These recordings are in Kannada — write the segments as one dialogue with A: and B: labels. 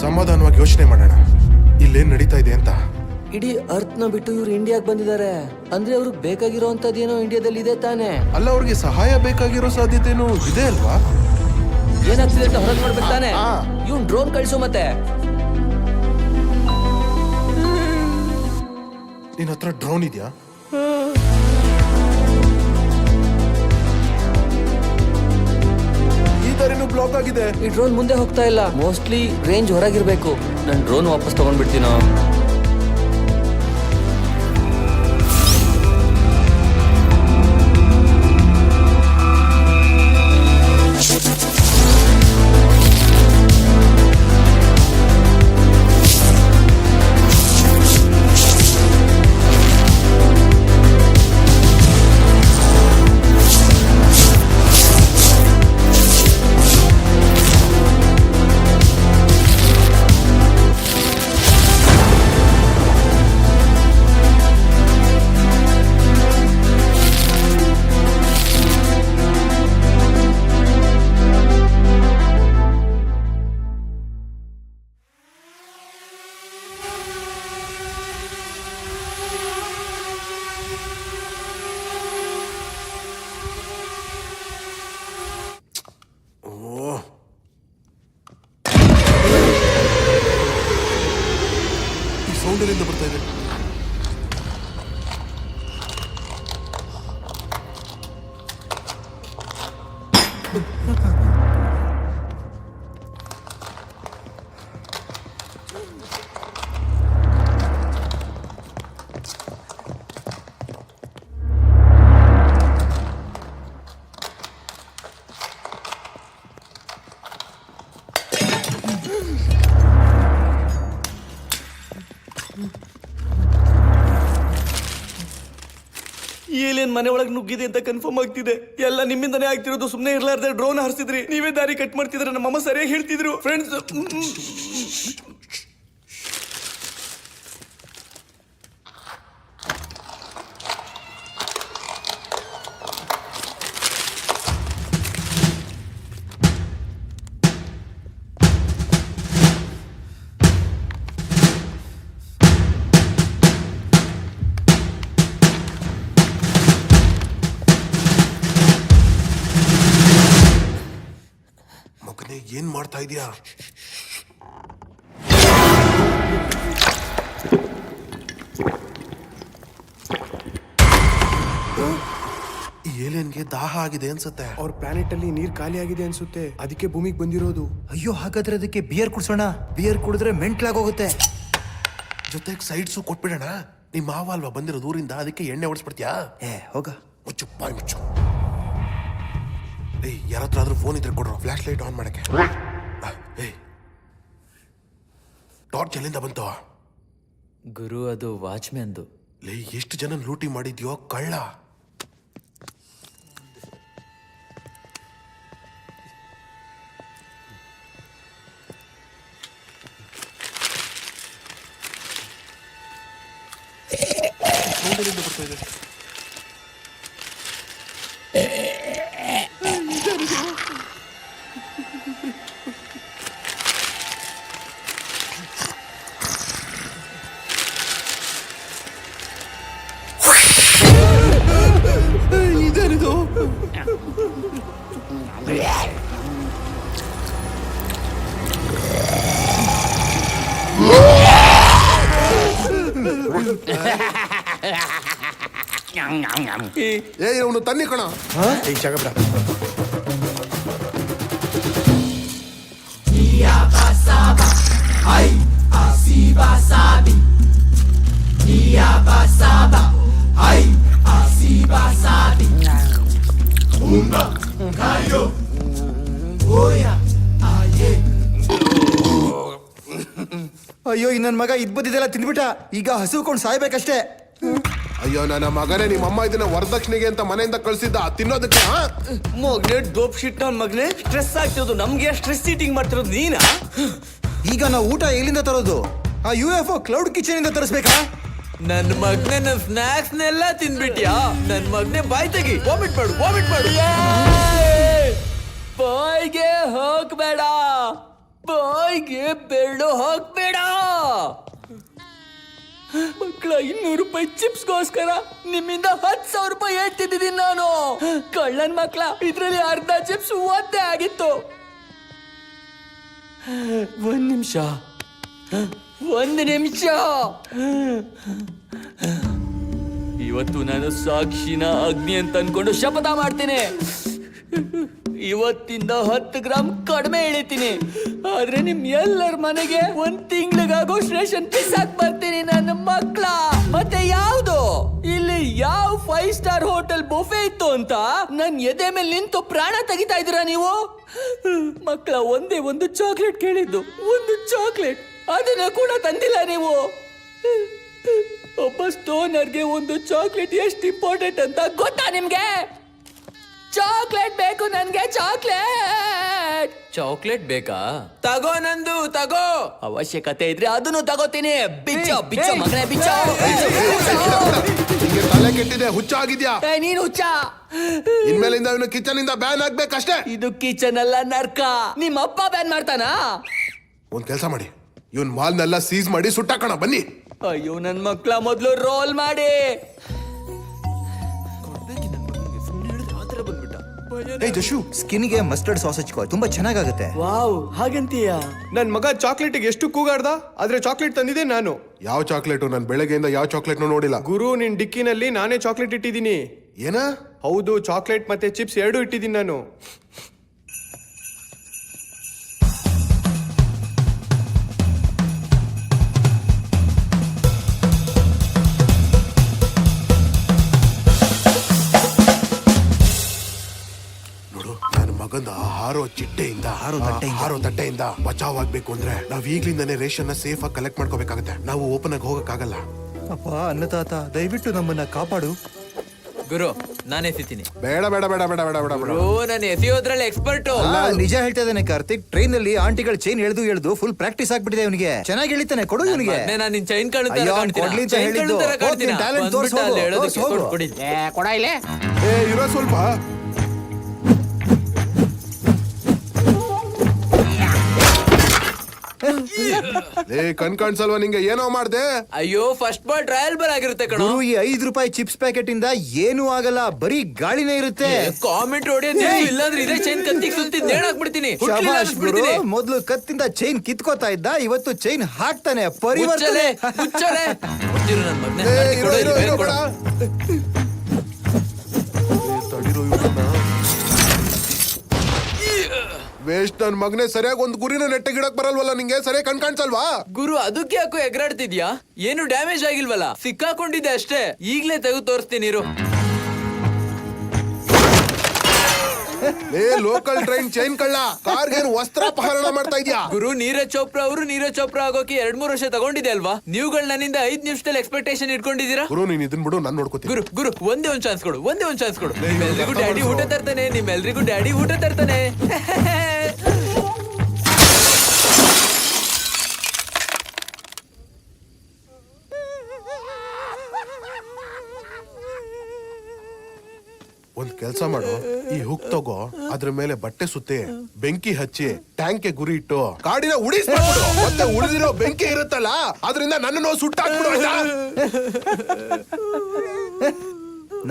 A: ಸಮಾಧಾನವಾಗಿ ಯೋಚನೆ ಮಾಡೋಣ, ಇಲ್ಲೇನ್ ನಡೀತಾ ಇದೆ ಅಂತ.
B: ಇಡೀ ಅರ್ತ್ನ ಬಿಟ್ಟು ಇವ್ರು ಇಂಡಿಯಾಗ್ ಬಂದಿದ್ದಾರೆ ಅಂದ್ರೆ ಅವ್ರಿಗೆ ಬೇಕಾಗಿರೋಂಥದ್ದೇನೋ ಇಂಡಿಯಾದಲ್ಲಿ ಇದೆ ತಾನೆ.
A: ಅಲ್ಲ, ಅವ್ರಿಗೆ ಸಹಾಯ ಬೇಕಾಗಿರೋ ಸಾಧ್ಯತೆನೂ ಇದೆ ಅಲ್ವಾ?
B: ಏನಾಗ್ತಿದೆ ಅಂತ ಹೊರಗೆ ನೋಡ್ಬೇಕು ತಾನೆ. ಇವ್ನ್ ಡ್ರೋನ್ ಕಳ್ಸು ಮತ್ತೆ.
A: ನಿನ್ನ ಹತ್ರ ಡ್ರೋನ್ ಇದೆಯಾ? ಈ ದಾರಿನೂ ಬ್ಲಾಕ್ ಆಗಿದೆ.
B: ಈ ಡ್ರೋನ್ ಮುಂದೆ ಹೋಗ್ತಾ ಇಲ್ಲ. ಮೋಸ್ಟ್ಲಿ ರೇಂಜ್ ಹೊರಗಿರ್ಬೇಕು. ನನ್ ಡ್ರೋನ್ ವಾಪಸ್ ತಗೊಂಡ್ಬಿಡ್ತೀನೋ.
A: ಸೌಂಡ್ ಎಲ್ಲಿಂದ ಬರ್ತಾ ಇದೆ?
C: ಏಲಿಯನ್ ಮನೆ ಒಳಗೆ ನುಗ್ಗಿದೆ ಅಂತ ಕನ್ಫರ್ಮ್ ಆಗ್ತಿದೆ. ಎಲ್ಲ ನಿಮ್ಮಿಂದನೇ ಆಗ್ತಿರೋದು. ಸುಮ್ಮನೆ ಇರ್ಲಾರ್ದೆ ಡ್ರೋನ್ ಹಾರಿಸಿದ್ರಿ, ನೀವೇ ದಾರಿ ಕಟ್ ಮಾಡ್ತಿದ್ರೆ. ನಮ್ಮಮ್ಮ ಸರಿಯಾಗಿ ಹೇಳ್ತಿದ್ರು ಫ್ರೆಂಡ್ಸ್.
A: ಏನ್ ಮಾಡ್ತಾ ಇದೀಯಾ? ಈ ಏಲಿಯನ್ಗೆ ದಾಹ ಆಗಿದೆ ಅನ್ಸುತ್ತೆ.
D: ಅವ್ರ ಪ್ಲಾನೆಟ್ ಅಲ್ಲಿ ನೀರ್ ಖಾಲಿ ಆಗಿದೆ ಅನ್ಸುತ್ತೆ, ಅದಕ್ಕೆ ಭೂಮಿಗೆ ಬಂದಿರೋದು.
E: ಅಯ್ಯೋ, ಹಾಗಾದ್ರೆ ಅದಕ್ಕೆ ಬಿಯರ್ ಕುಡ್ಸೋಣ. ಬಿಯರ್ ಕುಡಿದ್ರೆ ಮೆಂಟ್ಲಾಗೋಗುತ್ತೆ.
A: ಜೊತೆಗೆ ಸೈಡ್ಸು ಕೊಟ್ಬಿಡೋಣ. ನಿಮ್ಮ ಮಾವ ಅಲ್ವಾ ಬಂದಿರೋದು ಊರಿಂದ, ಅದಕ್ಕೆ ಎಣ್ಣೆ ಹೊಡಿಸ್ಬಿಡ್ತೀಯಾ?
E: ಹೋಗ.
A: ಮುಚ್ಚು, ಬಾಯ್ ಮುಚ್ಚು. ಏಯ್, ಯಾರತ್ರ ಆದ್ರೂ ಫೋನ್ ಇದ್ರೆ ಕೊಡ್ರೋ, ಫ್ಲಾಶ್ ಲೈಟ್ ಆನ್ ಮಾಡಕ್ಕೆ. ಏಯ್, ಟಾರ್ಚ್ ಎಲ್ಲಿಂದ ಬಂತು?
B: ಗುರು, ಅದು ವಾಚ್ಮ್ಯಾನ್ದು.
A: ಲೇ, ಎಷ್ಟು ಜನ ಲೂಟಿ ಮಾಡಿದ್ಯೋ ಕಳ್ಳ. ಬರ್ತಾ ಇದೆ. ಇದೇನಿದು? ಅವನು ತನ್ನಿ ಕಣ.
D: ಜಾಗಬ್ರ
E: ಅಯ್ಯೋ, ಈ ನನ್ ಮಗ ಇದ್ ಬದಿದೆಲ್ಲ ತಿಂದ್ಬಿಟ್ಟ. ಈಗ ಹಸುಕೊಂಡು ಸಾಯ್ಬೇಕಷ್ಟೇ.
A: ಅಯ್ಯೋ, ನನ್ನ ಮಗನೇ, ನಿಮ್ಮ ಅಮ್ಮ ಇದನ್ನ ವರದಕ್ಷಿಣೆಗೆ ಅಂತ ಮನೆಯಿಂದ ಕಳ್ಸಿದ್ದ ತಿನ್ನೋದಕ್ಕೆ.
C: ಮಗನೇ ಡೋಪ್ ಶಿಟ್ ನನ್ ಮಗನೇ. ಸ್ಟ್ರೆಸ್ ಆಗ್ತಿರೋದು ನಮ್ಗೆ, ಸ್ಟ್ರೆಸ್ ಈಟಿಂಗ್ ಮಾಡ್ತಿರೋದು ನೀನಾ?
E: ಈಗ ನಾವು ಊಟ ಎಲ್ಲಿಂದ ತರೋದು? ಆ UFO ಕ್ಲೌಡ್ ಕಿಚನ್ ಇಂದ ತರಿಸ್ಬೇಕಾ?
B: ನನ್ ಮಗ್ನೆ ನನ್ ಸ್ನಾಕ್ಸ್ ನೆಲ್ಲ ತಿಂದ್ಬಿಟ್ಯಾ? ನನ್ ಮಗ್ನೆ ಬಾಯ್ ತೆಗಿ, ವಾಮಿಟ್ ಮಾಡು, ವಾಮಿಟ್ ಮಾಡು. ಬಾಯ್ಗೆ ಹೋಗ್ಬೇಡ, ಬಾಯ್ಗೆ ಬೆರಳು ಹಾಕ್ಬೇಡ. ಮಕ್ಕಳ 200 ರೂಪಾಯಿ ಚಿಪ್ಸ್ಗೋಸ್ಕರ ನಿಮ್ಮಿಂದ 10,000 ರೂಪಾಯಿ ಹೇಳ್ತಿದ್ದೀನಿ ನಾನು. ಕಳ್ಳನ್ ಮಕ್ಕಳ, ಇದ್ರಲ್ಲಿ ಅರ್ಧ ಚಿಪ್ಸ್ ಒದ್ದೆ ಆಗಿತ್ತು. ಒಂದ್ ನಿಮಿಷ. ಇವತ್ತು ನಾನು ಸಾಕ್ಷಿನ ಅಗ್ನಿ ಅಂತ ಅನ್ಕೊಂಡು ಶಪಥ ಮಾಡ್ತೀನಿ. ಇವತ್ತಿಂದ 10 ಗ್ರಾಮ್ ಕಡಿಮೆ ಇಳಿತೀನಿ. ಆದ್ರೆ ನಿಮ್ ಎಲ್ಲರ ಮನೆಗೆ 1 ತಿಂಗಳಿಗಾಗೋ ರೇಷನ್ ಪಿಸಾಕ್ ಬರ್ತೀನಿ ನನ್ನ ಮಕ್ಳ. ಮತ್ತೆ ಯಾವ್ದು ಇಲ್ಲಿ ಯಾವ 5 ಸ್ಟಾರ್ ಹೋಟೆಲ್ ಬೊಫೆ ಇತ್ತು ಅಂತ ನನ್ ಎದೆ ಮೇಲೆ ನಿಂತು ಪ್ರಾಣ ತೆಗಿತಾ ಇದೀರಾ ನೀವು? ಮಕ್ಕಳ ಒಂದೇ ಒಂದು ಚಾಕ್ಲೇಟ್ ಕೇಳಿದ್ದು, ಒಂದು ಚಾಕ್ಲೇಟ್, ಅದನ್ನ ಕೂಡ ತಂದಿಲ್ಲ ನೀವು. ಒಬ್ಬ ಸ್ಟೋನರ್ಗೆ ಒಂದು ಚಾಕ್ಲೇಟ್ ಎಷ್ಟು ಇಂಪಾರ್ಟೆಂಟ್ ಅಂತ ಗೊತ್ತಾ ನಿಮ್ಗೆ? ಚಾಕ್ಲೇಟ್ ಬೇಕು ನನ್ಗೆ, ಚಾಕ್ಲೇಟ್ ಬೇಕಾ? ತಗೋ ನಂದು, ತಗೋ. ಅವಶ್ಯಕತೆ ಇದ್ರೆ ಅದನ್ನು ತಗೋತೀನಿ. ಬಿಚ್ಚೋ ಮಗನೇ, ಬಿಚ್ಚೋ.
A: ನಿಂಗೆ ತಲೆ ಕೆಟ್ಟಿದೆ, ಹುಚ್ಚ ಆಗಿದ್ಯಾ?
B: ನೀನು ಹುಚ್ಚ.
A: ಇನ್ಮೇಲಿಂದ ಇವನು ಕಿಚನ್ ಇಂದ ಬ್ಯಾನ್ ಆಗ್ಬೇಕಷ್ಟೇ.
B: ಇದು ಕಿಚನ್ ಅಲ್ಲ, ನರ್ಕ. ನಿಮ್ಮ ಅಪ್ಪ ಬ್ಯಾನ್ ಮಾಡ್ತಾನಾ?
A: ಒಂದ್ ಕೆಲಸ ಮಾಡಿ, ಇವನ್ ಮಾಲ್ನೆಲ್ಲ ಸೀಸ್ ಮಾಡಿ ಸುಟ್ಟಾಕೋಣ ಬನ್ನಿ.
B: ಅಯ್ಯೋ ನನ್ ಮಕ್ಳ, ಮೊದ್ಲು ರೋಲ್ ಮಾಡಿ.
E: ಜಶು, ಸ್ಕಿನ್ಗೆ ಮಸ್ಟರ್ಡ್ ಸಾಸ್ ಹಚ್ಕೋ, ತುಂಬಾ ಚೆನ್ನಾಗಾಗುತ್ತೆ.
C: ವಾವ್, ಹಾಗಂತೀಯ?
D: ನನ್ ಮಗ ಚಾಕ್ಲೇಟ್ಗೆ ಎಷ್ಟು ಕೂಗಾಡ್ದ, ಆದ್ರೆ ಚಾಕ್ಲೇಟ್ ತಂದಿದೆ ನಾನು.
A: ಯಾವ ಚಾಕ್ಲೇಟು? ನಾನು ಬೆಳಗ್ಗೆಯಿಂದ ಯಾವ ಚಾಕ್ಲೇಟ್ನು ನೋಡಿಲ್ಲ.
D: ಗುರು, ನಿನ್ ಡಿಕ್ಕಿನಲ್ಲಿ ನಾನೇ ಚಾಕ್ಲೇಟ್ ಇಟ್ಟಿದ್ದೀನಿ.
A: ಏನ?
D: ಹೌದು, ಚಾಕ್ಲೇಟ್ ಮತ್ತೆ ಚಿಪ್ಸ್ ಎರಡೂ ಇಟ್ಟಿದ್ದೀನಿ ನಾನು.
A: ನೋಡು, ನನ್ನ ಮಗಂದ ಹಾರೋ ಚಿಟ್ಟೆಯಿಂದ ಹಾರೋ ತಟ್ಟೆಯಿಂದ ಬಚಾವ್ ಆಗ್ಬೇಕು ಅಂದ್ರೆ ನಾವ್ ಈಗ್ಲಿಂದಾನೇ ರೇಷನ್ ಸೇಫ್ ಆಗಿ ಕಲೆಕ್ಟ್ ಮಾಡ್ಕೋಬೇಕಾಗತ್ತೆ. ನಾವು ಓಪನ್ ಆಗಿ ಹೋಗಕ್ಕಾಗಲ್ಲ.
E: ಅಪ್ಪ ಅನ್ನತಾತ, ದಯವಿಟ್ಟು ನಮ್ಮನ್ನ ಕಾಪಾಡು.
B: ಗುರು, ನಾನು ಎಸಿತೀನಿ.
A: ಬೇಡ ಬೇಡ ಬೇಡ ಬೇಡ ಬೇಡ ಬೇಡ ಬೇಡ.
B: ನಾನು ಎಸಿಯೋದ್ರಲ್ಲಿ ಎಕ್ಸ್ಪರ್ಟ್.
E: ನಿಜ ಹೇಳ್ತಾ ಇದ್ದಾನೆ ಕಾರ್ತಿಕ್. ಟ್ರೈನ್ ಅಲ್ಲಿ ಆಂಟಿಗಳ ಚೈನ್ ಎಳ್ದು ಫುಲ್ ಪ್ರಾಕ್ಟೀಸ್ ಆಗ್ಬಿಟ್ಟಿದೆ ಇವನಿಗೆ. ಚೆನ್ನಾಗಿ ಎಳಿತಾನೆ, ಕೊಡು ಇವನಿಗೆ.
B: ನಾನು ನಿನ್ ಚೈನ್
E: ಅಯ್ಯೋ, ಅವ್ನ್ ಕೊಡ್ಲಿ ಅಂತ ಹೇಳಿದ್ದು. ಹೋಗ್ ನಿನ್ talent ತೋರ್ಸ್ ಹೋಗು.
B: ಕೊಡ ಇಲ್ಲೇ.
A: ಇರೋ ಸ್ವಲ್ಪ. ಕಣ್ ಕಾಣ್ಸಲ್ವಾ ನಿಂಗೆ? ಏನೋ ಮಾಡ್ದೆ?
B: ಅಯ್ಯೋ, ಫಸ್ಟ್ ಬಾಲ್ ಟ್ರಯಲ್ ಬಾಲ್ ಆಗಿರುತ್ತೆ ಕಣ.
E: ಗುರು, ಈ 5 ರೂಪಾಯಿ ಚಿಪ್ಸ್ ಪ್ಯಾಕೆಟ್ ಇಂದ ಏನೂ ಆಗಲ್ಲ, ಬರೀ ಗಾಳಿನೇ ಇರುತ್ತೆ.
B: ಕಾಮೆಂಟ್ ಹೊಡೆಯೋದು ಇಲ್ಲಾಂದ್ರೆ ಇದೇ ಚೈನ್ ಕತ್ತಿಗೆ ಸುತ್ತಿ ನೇಣಾಕ್ಬಿಡ್ತೀನಿ.
E: ಶಭಾಷ್ ಗುರು, ಮೊದ್ಲು ಕತ್ತಿಂದ ಚೈನ್ ಕಿತ್ಕೋತಾ ಇದ್ದ, ಇವತ್ತು ಚೈನ್ ಹಾಕ್ತಾನೆ. ಪರಿವರ್ತನೆ.
A: ವೇಸ್ಟ್ ನನ್ ಮಗನೇ, ಸರಿಯಾಗಿ ಒಂದ್ ಗುರಿನ ನೆಟ್ಟಗಿಡಕ್ ಬರಲ್ವಲ್ಲ ನಿಂಗೆ? ಸರಿಯಾಗಿ ಕಣ್ ಕಾಣ್ಸಲ್ವಾ?
B: ಗುರು, ಅದಕ್ಕೆ ಯಾಕೋ ಎಗರಾಡ್ತಿದ್ಯಾ? ಏನು ಡ್ಯಾಮೇಜ್ ಆಗಿಲ್ವಲ್ಲ, ಸಿಕ್ಕಾಕೊಂಡಿದ್ದೆ ಅಷ್ಟೇ. ಈಗ್ಲೇ ತೆಗೆದು ತೋರಿಸ್ತೀನಿ ಇರು.
A: ಲೋಕಲ್ ಟ್ರೈನ್ ಚೈನ್ ಕಳ್ಳ ಕಾರ್ಗೇನು ವಸ್ತ್ರಾಪಹರಣ ಮಾಡ್ತಾ ಇದ್ಯಾ?
B: ಗುರು, ನೀರಜ್ ಚೋಪ್ರಾ ಆಗೋಕೆ 2-3 ವರ್ಷ ತಗೊಂಡಿದೆ ಅಲ್ವಾ? ನೀವುಗಳು ನನ್ನಿಂದ 5 ನಿಮಿಷದಲ್ಲಿ ಎಕ್ಸ್ಪೆಕ್ಟೇಷನ್ ಇಟ್ಕೊಂಡಿದ್ದೀರಾ?
A: ಗುರು, ನೀನ್ ಇದನ್ ಬಿಡು, ನಾನ್ ನೋಡ್ಕೋತೀನಿ.
B: ಗುರು, ಒಂದೇ ಒಂದ್ ಚಾನ್ಸ್ ಕೊಡು. ನಿಮ್ಮೆಲ್ರಿಗೂ ಡ್ಯಾಡಿ ಊಟ ತರ್ತಾನೆ.
A: ಒಂದ್ ಕೆಲ್ಸ ಮಾಡು, ಈ ಹುಕ್ ತಗೋ, ಅದ್ರ ಮೇಲೆ ಬಟ್ಟೆ ಸುತ್ತಿ ಬೆಂಕಿ ಹಚ್ಚಿ ಟ್ಯಾಂಕ್ಗೆ ಗುರಿ ಇಟ್ಟು ಕಾಡಿನ ಉಳಿಸ್ಬಿಡು. ಮತ್ತೆ ಉಳಿದಿರೋ ಬೆಂಕಿ ಇರುತ್ತಲ್ಲ, ಅದರಿಂದ ನನ್ನನ್ನು ಸುಟ್ಟಾಕ್ಬಿಡು.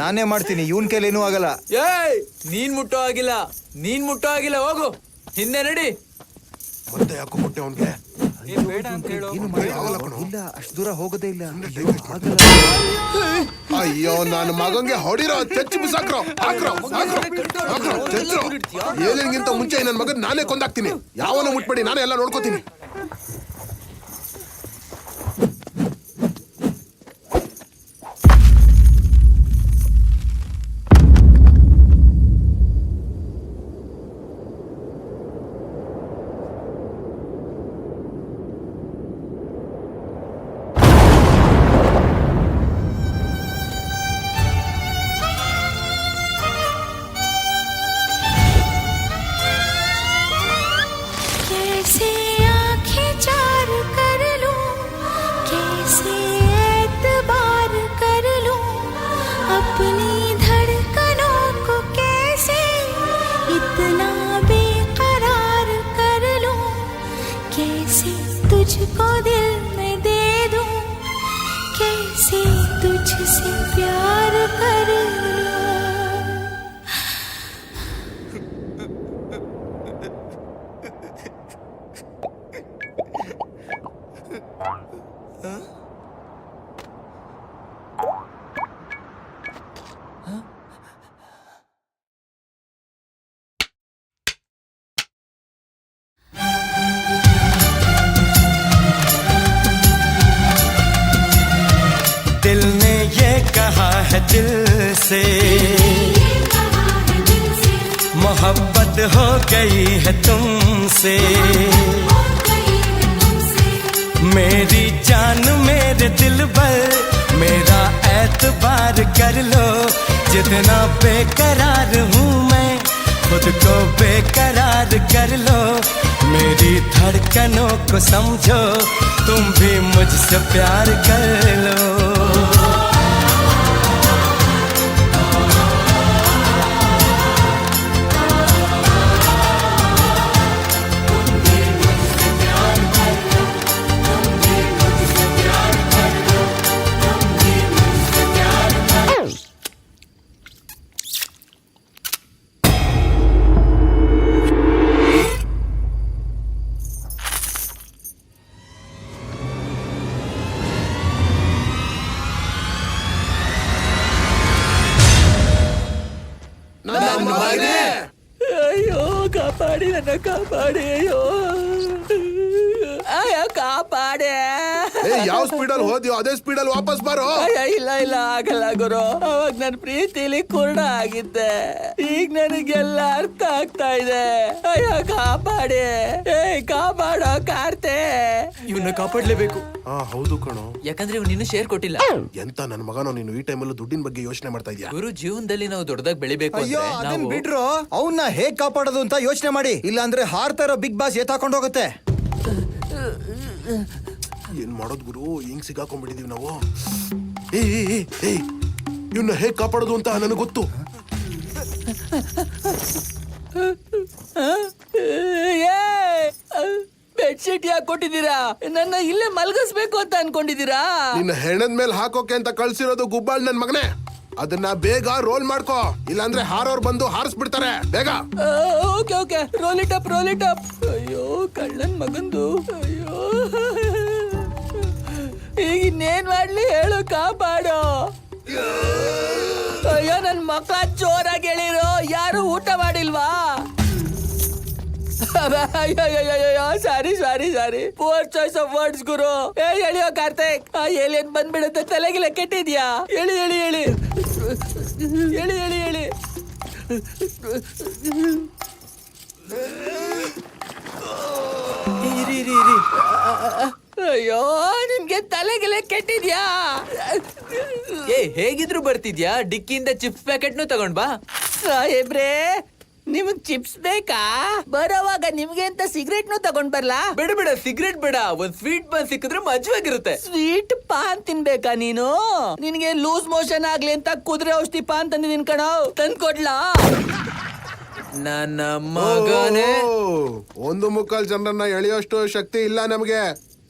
E: ನಾನೇ ಮಾಡ್ತೀನಿ, ಇವನ್ ಕೈಲೇನೂ ಆಗಲ್ಲ.
B: ಏಯ್, ನೀನ್ ಮುಟ್ಟೋ ಆಗಿಲ್ಲ. ಹೋಗು, ಹಿಂದೆ ನಡಿ.
A: ಮತ್ತೆ ಯಾಕೋ ಮುಟ್ಟೆ ಅವನ್ಗೆ?
E: ಇಲ್ಲ, ಅಷ್ಟು ದೂರ ಹೋಗೋದೇ ಇಲ್ಲ.
A: ಅಯ್ಯೋ, ನನ್ನ ಮಗಂಗೆ ಹೊಡಿರೋ, ಚಚ್ಚಿ ಬಿಸಾಕ್ರೋ, ಹಾಕ್ರೋ. ಏಲಿಗಿಂತ ಮುಂಚೆ ನನ್ನ ಮಗನ್ ನಾನೇ ಕೊಂದಾಕ್ತೀನಿ. ಯಾವನ ಮುಟ್ಬೇಡಿ, ನಾನೇ ಎಲ್ಲ ನೋಡ್ಕೋತೀನಿ.
F: कैसे आँखें कैसे तुझको दिल में दे दूं, कैसे तुझसे प्यार कर लूं।
G: दिल ने ये कहा है दिल से, मोहब्बत हो गई है तुमसे। मेरी जान मेरे दिल पर मेरा एतबार कर लो, जितना बेकरार हूँ मैं खुद को बेकरार कर लो। मेरी धड़कनों को समझो, तुम भी मुझसे प्यार कर लो।
B: ಅಯ್ಯೋ ಕಾಪಾಡಿ, ನನ್ನ ಕಾಪಾಡಿ, ಅಯ್ಯೋ ಅಯ್ಯೋ ಕಾಪಾಡೆ.
A: ಯಾವ ಸ್ಪೀಡಲ್ಲಿ ಹೋದ್ಯೋ ಅದೇ ಸ್ಪೀಡಲ್ಲಿ ವಾಪಸ್ ಬಾರೋ.
B: ಅಯ್ಯ ಇಲ್ಲ ಇಲ್ಲ ಆಗಲ್ಲ ಗುರು, ಅವಾಗ ನನ್ ಪ್ರೀತಿಲಿ ಕುರುಡ ಆಗಿದ್ದೆ, ಈಗ ನನಗೆಲ್ಲ ಅರ್ಥ ಆಗ್ತಾ ಇದೆ. ಅಯ್ಯೋ ಕಾಪಾಡಿ, ಕಾಪಾಡೋ ಕಾರ್ತೆ.
C: ಇವನ್ನ ಕಾಪಾಡ್ಲೇಬೇಕು.
A: ಹಾ ಹೌದು ಕಣೋ,
B: ಯಾಕಂದ್ರೆ ಇವ್ನು ಇನ್ನೂ ಶೇರ್ ಕೊಟ್ಟಿಲ್ಲ.
A: ಎಂತ ನನ್ ಮಗನೋ ನೀನು ಈ ಟೈಮಲ್ಲೂ ದುಡ್ಡಿನ ಬಗ್ಗೆ ಯೋಚನೆ ಮಾಡ್ತಾ ಇದೀಯಾ?
B: ಗುರು, ಜೀವನದಲ್ಲಿ ನಾವು ದೊಡ್ಡದಾಗಿ ಬೆಳಿಬೇಕು
E: ಅಯ್ಯೋ
B: ಅಂದ್ರೆ
E: ಅದನ್
B: ನಾವು
E: ಬಿಡ್ರು, ಅವನ್ನ ಹೇಗ್ ಕಾಪಾಡೋದು ಅಂತ ಯೋಚನೆ ಮಾಡಿ. ಇಲ್ಲ ಅಂದ್ರೆ ಹಾರ್ತಾ ಇರೋ ಬಿಗ್ ಬಾಸ್ ಎತ್ತಾಕೊಂಡು ಹೋಗುತ್ತೆ.
A: ಏನ್ ಮಾಡೋದ್ ಗುರು, ಹಿಂಗ್ ಸಿಗಾಕೊಂಡ್ಬಿಟ್ಟಿದೀವಿ ನಾವು. ಇವನ್ನ ಹೇಗ್ ಕಾಪಾಡೋದು ಅಂತ ನನಗೆ ಗೊತ್ತು.
B: ಬೆಡ್ಶೀಟ್ ಯಾಕೆ ಕೊಟ್ಟಿದ್ದೀರಾ? ನನ್ನ ಇಲ್ಲೇ ಮಲಗಿಸ್ಬೇಕು ಅಂತ ಅನ್ಕೊಂಡಿದ್ದೀರಾ?
A: ನಿನ್ನ ಹೆಣದ ಮೇಲೆ ಹಾಕೋಕೆ ಅಂತ ಕಳ್ಸಿರೋದು ಗುಬ್ಬಾಳ್ ನನ್ ಮಗನೇ. ಅದನ್ನ ಬೇಗ ರೋಲ್ ಮಾಡ್ಕೋ, ಇಲ್ಲಾಂದ್ರೆ ಹಾರೋರ್ ಬಂದು ಹಾರಿಸ್ಬಿಡ್ತಾರೆ. ಬೇಗ.
B: Okay okay, roll it up, roll it up. ಅಯ್ಯೋ ಕಳ್ಳನ್ ಮಗಂದು, ಅಯ್ಯೋ ಈಗ ಇನ್ನೇನ್ ಮಾಡ್ಲಿ ಹೇಳು, ಕಾಪಾಡು. ಅಯ್ಯೋ ನನ್ ಮಕ್ಳ ಜೋರಾಗಿ ಹೇಳಿರೋ, ಯಾರು ಊಟ ಮಾಡಿಲ್ವಾ? ಅಯ್ಯೋ ಸಾರಿ ಸಾರಿ ಸಾರಿ, ಪೋರ್ ಚಾಯ್ಸ್ ಆಫ್ ವರ್ಡ್ಸ್ ಗುರು. ಎಳಿಯೋ ಕಾರ್ತಿಕ್, ಆ ಏಲಿಯನ್ ಬಂದ್ಬಿಡುತ್ತೆ, ತಲೆಗಿಲ್ಲ ಕೆಟ್ಟಿದ್ಯಾ? ಎಳಿ ಎಳಿ ಎಳಿ ಎಳಿ ಎಳಿ ಎಳಿ.
C: ಇರಿ ಇರಿ ಇರಿ.
B: ಅಯ್ಯೋ ನಿಮ್ಗೆ ತಲೆಗೆಲ್ಲ ಕೆಟ್ಟಿದ್ಯಾ?
H: ಹೇಗಿದ್ರು ಬರ್ತಿದ್ಯಾ? ಡಿಕ್ಕಿಯಿಂದ ಚಿಪ್ಸ್ ಪ್ಯಾಕೆಟ್ನು ತಗೊಂಡ್ ಬಾ.
B: ಸಾಹೇಬ್ರೆ, ನಿಮಗ್ ಚಿಪ್ಸ್ ಬೇಕಾ? ಬರೋವಾಗ ನಿಮ್ಗೆ ಅಂತ ಸಿಗರೇಟ್ನು ತಗೊಂಡ್ ಬರ್ಲಾ?
H: ಬೇಡ ಬೇಡ, ಸಿಗರೇಟ್ ಬೇಡ, ಒಂದ್ ಸ್ವೀಟ್ ಪಾನ್ ಸಿಕ್ಕಿದ್ರೆ ಮಜವಾಗಿರುತ್ತೆ.
B: ಸ್ವೀಟ್ ಪಾನ್ ತಿನ್ಬೇಕಾ ನೀನು? ನಿನ್ಗೆ ಲೂಸ್ ಮೋಷನ್ ಆಗ್ಲಿ ಅಂತ ಕುದುರೆ ಔಷಧಿ ಪಾನ್ ತಂದಿದ್ದೀನಿ ಕಣೋ, ತಂದ್ಕೊಡ್ಲಾ?
H: ನನ್ನ ಮಗನೇ,
A: ಒಂದು ಮುಕ್ಕಾಲ್ ಜನರನ್ನ ಎಳೆಯೋಷ್ಟು ಶಕ್ತಿ ಇಲ್ಲ ನಮ್ಗೆ.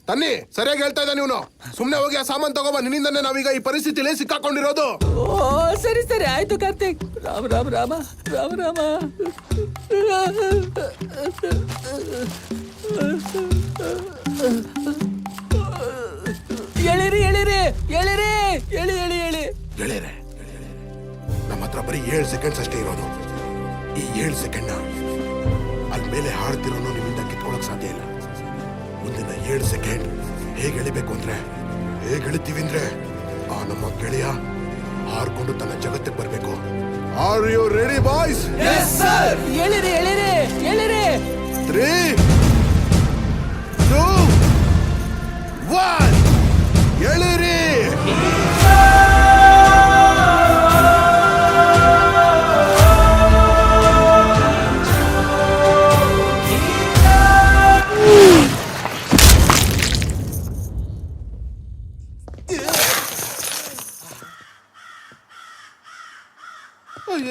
A: ತನ್ನಿ, ಸರಿಯಾಗಿ ಹೇಳ್ತಾ ಇದ್ದ ನೀನು. ಸುಮ್ನೆ ಹೋಗಿ ಆ ಸಾಮಾನ್ ತಗೋಬಾ, ನಿನ್ನಿಂದನೇ ನಾವೀಗ ಈ ಪರಿಸ್ಥಿತಿಲಿ ಸಿಕ್ಕಾಕೊಂಡಿರೋದು.
B: ಓ ಸರಿ ಸರಿ ಆಯ್ತು ಕಾರ್ತಿಕ್. ರಾಮ ರಾಮ ರಾಮ ರಾಮ ರಾಮ. ಎಳಿರಿ ಎಳಿರಿ ಎಳಿರಿ, ಎಳಿ ಎಳಿ ಎಳಿ.
A: ಗೆಳೆಯರೆ, ನಮ್ಮ ಹತ್ರ ಬರೀ 7 ಸೆಕೆಂಡ್ಸ್ ಅಷ್ಟೇ ಇರೋದು. ಈ 7 ಸೆಕೆಂಡ್ ಅಲ್ಲಿ ಮೇಲೆ ಹಾಡ್ತಿರೋನು ನಿಮ್ಮಿಂದ ಕಿತ್ಕೊಳಕ್ ಸಾಧ್ಯ ಇಲ್ಲ. ಮುಂದಿನ 7 ಸೆಕೆಂಡ್ ಹೇಗೆ ಎಳಿಬೇಕು ಅಂದ್ರೆ, ಹೇಗೆ ಎಳಿತೀವಿ ಅಂದ್ರೆ, ಆ ನಮ್ಮ ಗೆಳೆಯ ಹಾರ್ಕೊಂಡು ತನ್ನ ಜಗತ್ತಿಗೆ ಬರ್ಬೇಕು. Are you ready boys?
B: ಎಳಿರಿ ಎಳಿರಿ ಎಳಿರಿ.
A: 3, 2, 1 ಎಳಿರಿ.